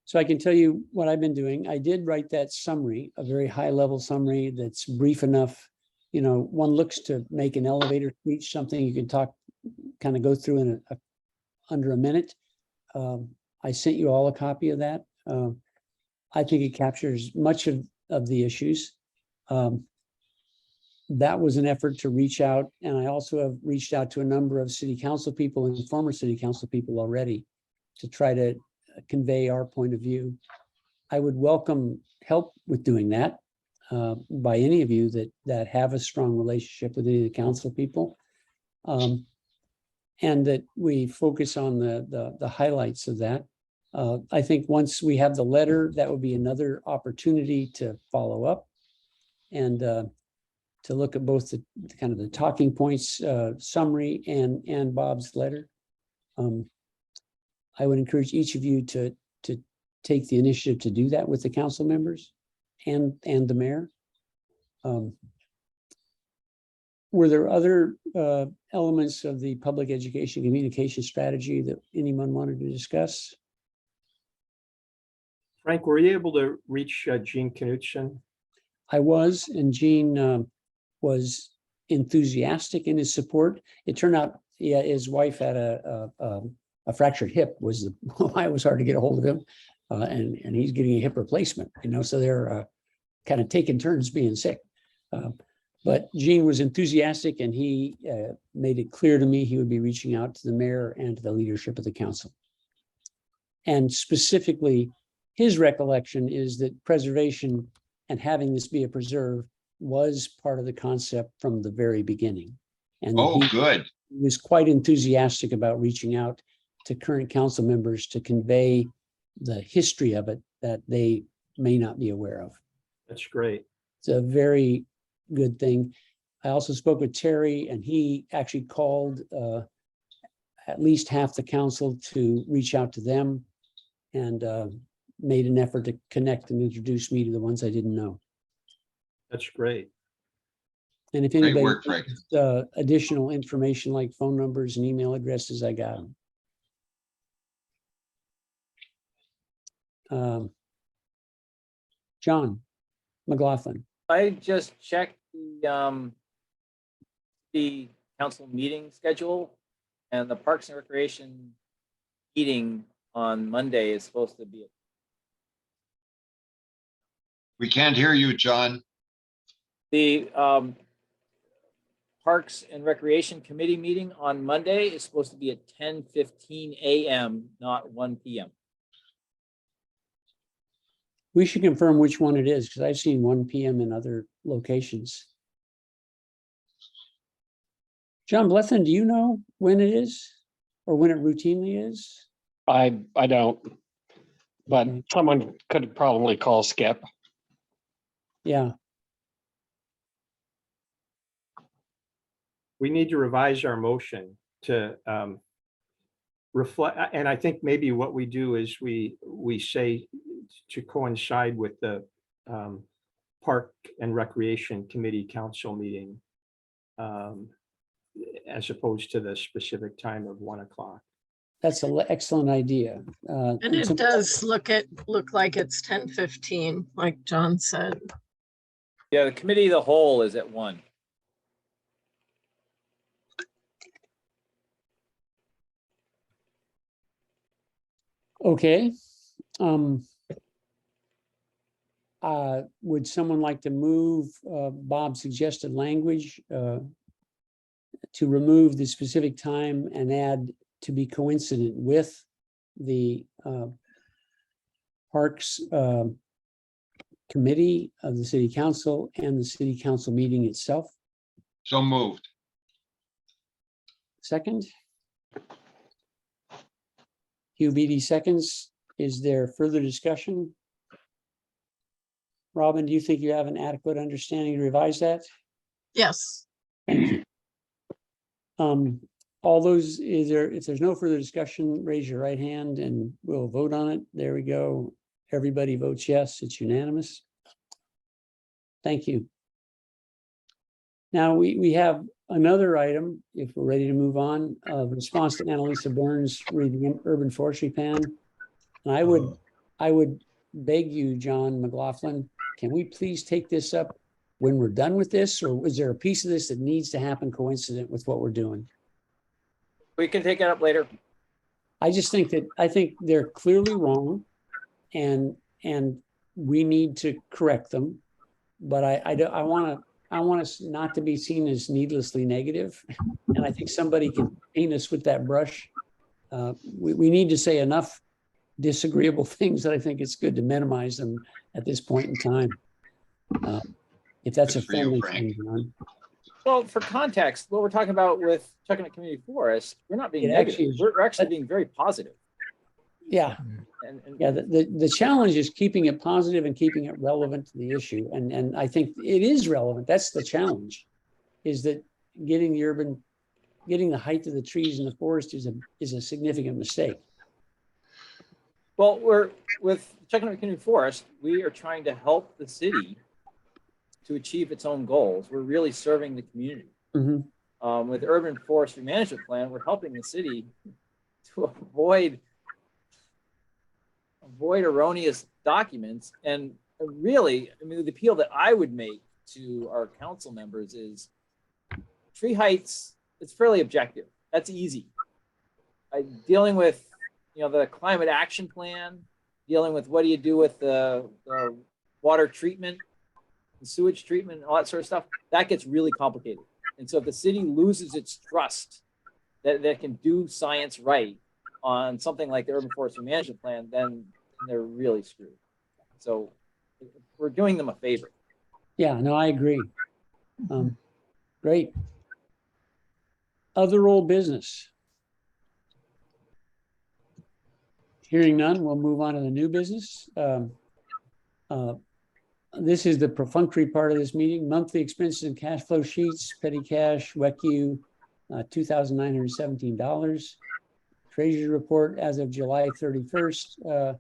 So I can tell you what I've been doing. I did write that summary, a very high level summary that's brief enough. One looks to make an elevator speech, something you can kind of go through in under a minute. I sent you all a copy of that. I think it captures much of the issues. That was an effort to reach out, and I also have reached out to a number of city council people and former city council people already to try to convey our point of view. I would welcome help with doing that. by any of you that have a strong relationship with any of the council people. And that we focus on the highlights of that. I think once we have the letter, that would be another opportunity to follow up and to look at both the kind of the talking points summary and Bob's letter. I would encourage each of you to take the initiative to do that with the council members and the mayor. Were there other elements of the public education communication strategy that anyone wanted to discuss? Frank, were you able to reach Gene Knutson? I was, and Gene was enthusiastic in his support. It turned out, yeah, his wife had a fractured hip was why it was hard to get a hold of him, and he's getting a hip replacement. So they're kind of taking turns being sick. But Gene was enthusiastic, and he made it clear to me he would be reaching out to the mayor and to the leadership of the council. And specifically, his recollection is that preservation and having this be a preserve was part of the concept from the very beginning. And Good. He was quite enthusiastic about reaching out to current council members to convey the history of it that they may not be aware of. That's great. It's a very good thing. I also spoke with Terry, and he actually called at least half the council to reach out to them, and made an effort to connect and introduce me to the ones I didn't know. That's great. And if Great anybody work, Frank. wants, additional information like phone numbers and email addresses, I got them. John McLaughlin. I just checked the council meeting schedule, and the Parks and Recreation meeting on Monday is supposed to be. We can't hear you, John. The Parks and Recreation Committee meeting on Monday is supposed to be at 10:15 a.m., not 1 p.m. We should confirm which one it is, because I've seen 1 p.m. in other locations. John Blethyn, do you know when it is or when it routinely is? I don't, but someone could probably call Skip. Yeah, We need to revise our motion to reflect, and I think maybe what we do is we say to coincide with the Park and Recreation Committee Council meeting, as opposed to the specific time of 1 o'clock. that's an excellent idea. And it does look like it's 10:15, like John said. Yeah, the committee of the whole is at 1. Okay. Would someone like to move Bob's suggested language to remove the specific time and add to be coincident with the Parks Committee of the City Council and the City Council meeting itself? So moved. Second? Hugh Beatty seconds. Is there further discussion? Robin, do you think you have an adequate understanding to revise that? Yes. Thank you. All those, if there's no further discussion, raise your right hand and we'll vote on it. There we go. Everybody votes yes, it's unanimous. Thank you. Now we have another item, if we're ready to move on, of response to Annalisa Burns reading the urban forestry plan. And I would beg you, John McLaughlin, can we please take this up when we're done with this, or is there a piece of this that needs to happen coincident with what we're doing? We can take it up later. I think they're clearly wrong, and we need to correct them. But I want us not to be seen as needlessly negative, and I think somebody can paint us with that brush. We need to say enough disagreeable things that I think it's good to minimize them at this point in time. If that's a Good for you, friendly Frank. thing, John. Well, for context, what we're talking about with Chuckanut Community Forest, we're not being It negative. actually is- We're actually being very positive. Yeah, And yeah. The challenge is keeping it positive and keeping it relevant to the issue. And I think it is relevant. That's the challenge, is that getting the height of the trees in the forest is a significant mistake. well, we're with Chuckanut Community Forest, we are trying to help the city to achieve its own goals. We're really serving the community. Mhm. With the Urban Forestry Management Plan, we're helping the city to avoid erroneous documents. And really, I mean, the appeal that I would make to our council members is tree heights, it's fairly objective. That's easy. Dealing with, the climate action plan, dealing with what do you do with the water treatment, the sewage treatment, all that sort of stuff, that gets really complicated. And so if the city loses its trust that they can do science right on something like the Urban Forestry Management Plan, then they're really screwed. So we're doing them a favor. Yeah, no, I agree. Great. Other old business. Hearing none, we'll move on to the new business. This is the perfunctory part of this meeting. Monthly expenses and cash flow sheets, petty cash, WECU, $2,917. Treasury report as of July 31st.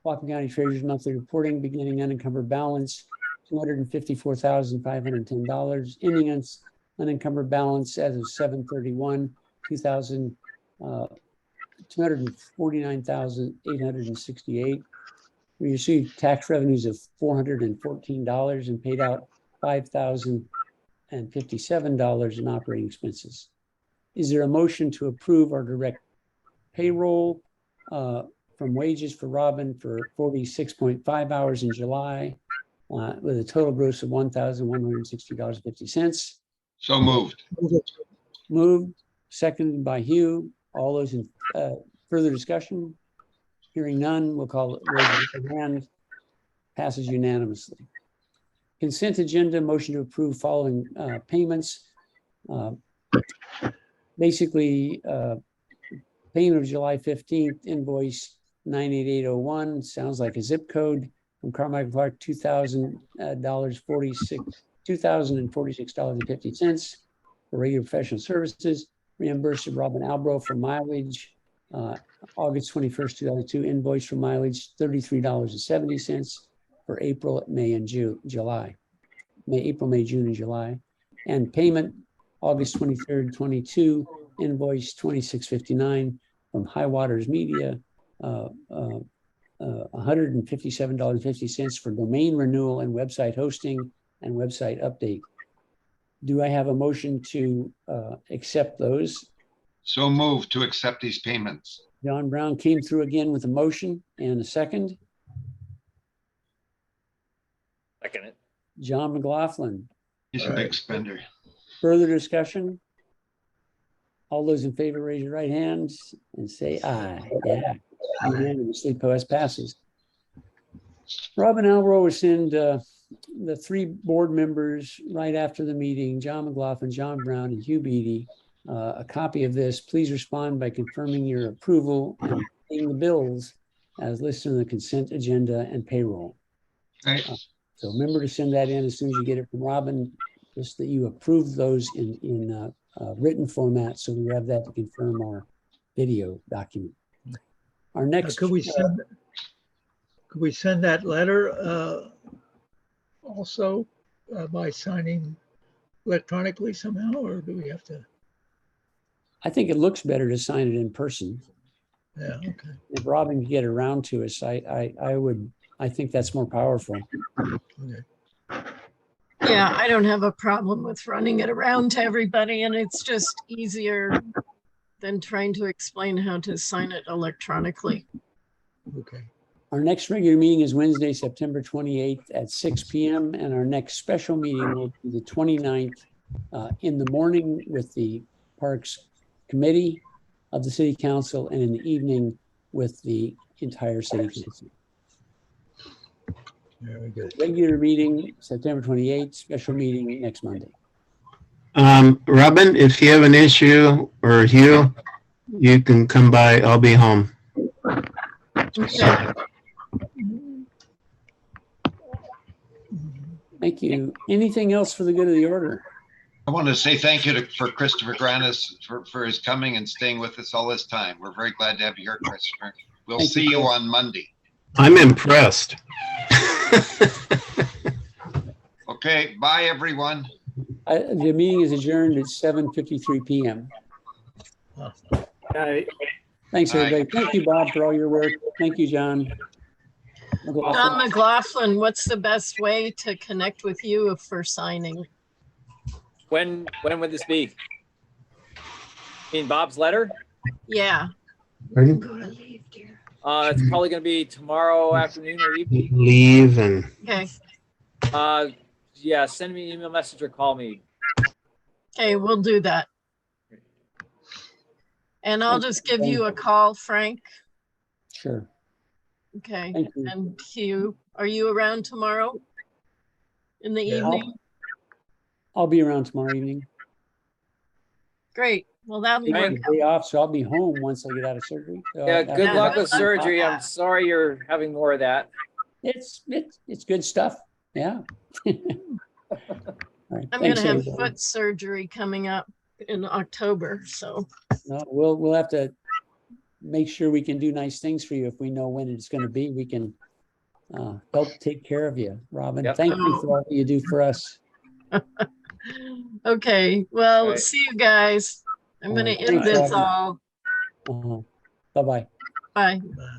Whatcom County Treasurer's monthly reporting, beginning unencumbered balance, $254,510. Ending unencumbered balance as of 7/31, 249,868. We received tax revenues of $414 and paid out $5,057 in operating expenses. Is there a motion to approve our direct payroll from wages for Robin for 46.5 hours in July with a total gross of $1,160.50? So moved. Moved, seconded by Hugh. All those in further discussion? Hearing none, we'll call it raise your hand. Passes unanimously. Consent agenda, motion to approve following payments. Basically, payment of July 15th, invoice 98801, sounds like a zip code from Carmichael Clark, $2,046.50 for regular professional services. Reimbursed to Robin Albro for mileage. August 21st, 2002, invoice for mileage, $33.70 for April, May, and July. April, May, June, and July. And payment, August 23rd, 22, invoice $26.59 from High Waters Media, $157.50 for domain renewal and website hosting and website update. Do I have a motion to accept those? So moved to accept these payments. John Brown came through again with a motion and a second. Second it. John McLaughlin. He's a big spender. Further discussion? All those in favor, raise your right hands and say aye. Yeah, unanimously passes. Robin Albro will send the three board members right after the meeting, John McLaughlin, John Brown, and Hugh Beatty, a copy of this. Please respond by confirming your approval and paying the bills as listed on the consent agenda and payroll. Right. So remember to send that in as soon as you get it from Robin, just that you approve those in written format, so we have that to confirm our video document. Our next. Could we send that letter also by signing electronically somehow, or do we have to? I think it looks better to sign it in person. Yeah, okay. If Robin can get it around to us, I think that's more powerful. Okay. Yeah, I don't have a problem with running it around to everybody, and it's just easier than trying to explain how to sign it electronically. Okay. Our next regular meeting is Wednesday, September 28th at 6 p.m. And our next special meeting will be the 29th in the morning with the Parks Committee of the City Council and in the evening with the entire City Council. Very good. Regular meeting, September 28th, special meeting next Monday. Robin, if you have an issue, or Hugh, you can come by. I'll be home. Okay. Thank you. Anything else for the good of the order? I want to say thank you for Christopher Granis for his coming and staying with us all this time. We're very glad to have you here, Christopher. We'll Thank you, see you Chris. on Monday. I'm impressed. Okay, bye, everyone. The meeting is adjourned at 7:53 PM. Thanks, Aye. everybody. Thank you, Bob, for all your work. Thank you, John. John McLaughlin, what's the best way to connect with you for signing? When would this be? In Bob's letter? Yeah, It's probably gonna be tomorrow afternoon or evening. Leave and okay. Yeah, send me an email message or call me. Okay, we'll do that. And I'll just give you a call, Frank. Sure. Okay, Thank you. and Hugh, are you around tomorrow? In the Yeah. evening? I'll be around tomorrow evening. Great, well, that'll Taking work. the day off, so I'll be home once I get out of surgery. So Yeah, I'll- good luck good with luck. surgery. I'm sorry you're having more of that. It's good stuff. Yeah. All right. I'm Thanks, gonna have everybody. foot surgery coming up in October, so. No, we'll have to make sure we can do nice things for you. If we know when it's going to be, we can help take care of you, Robin. Yep. Thank you for all that you do for us. Okay, well, Right. see you guys. I'm gonna All right. end Thanks, this Robin. all. Bye-bye. Bye. Bye.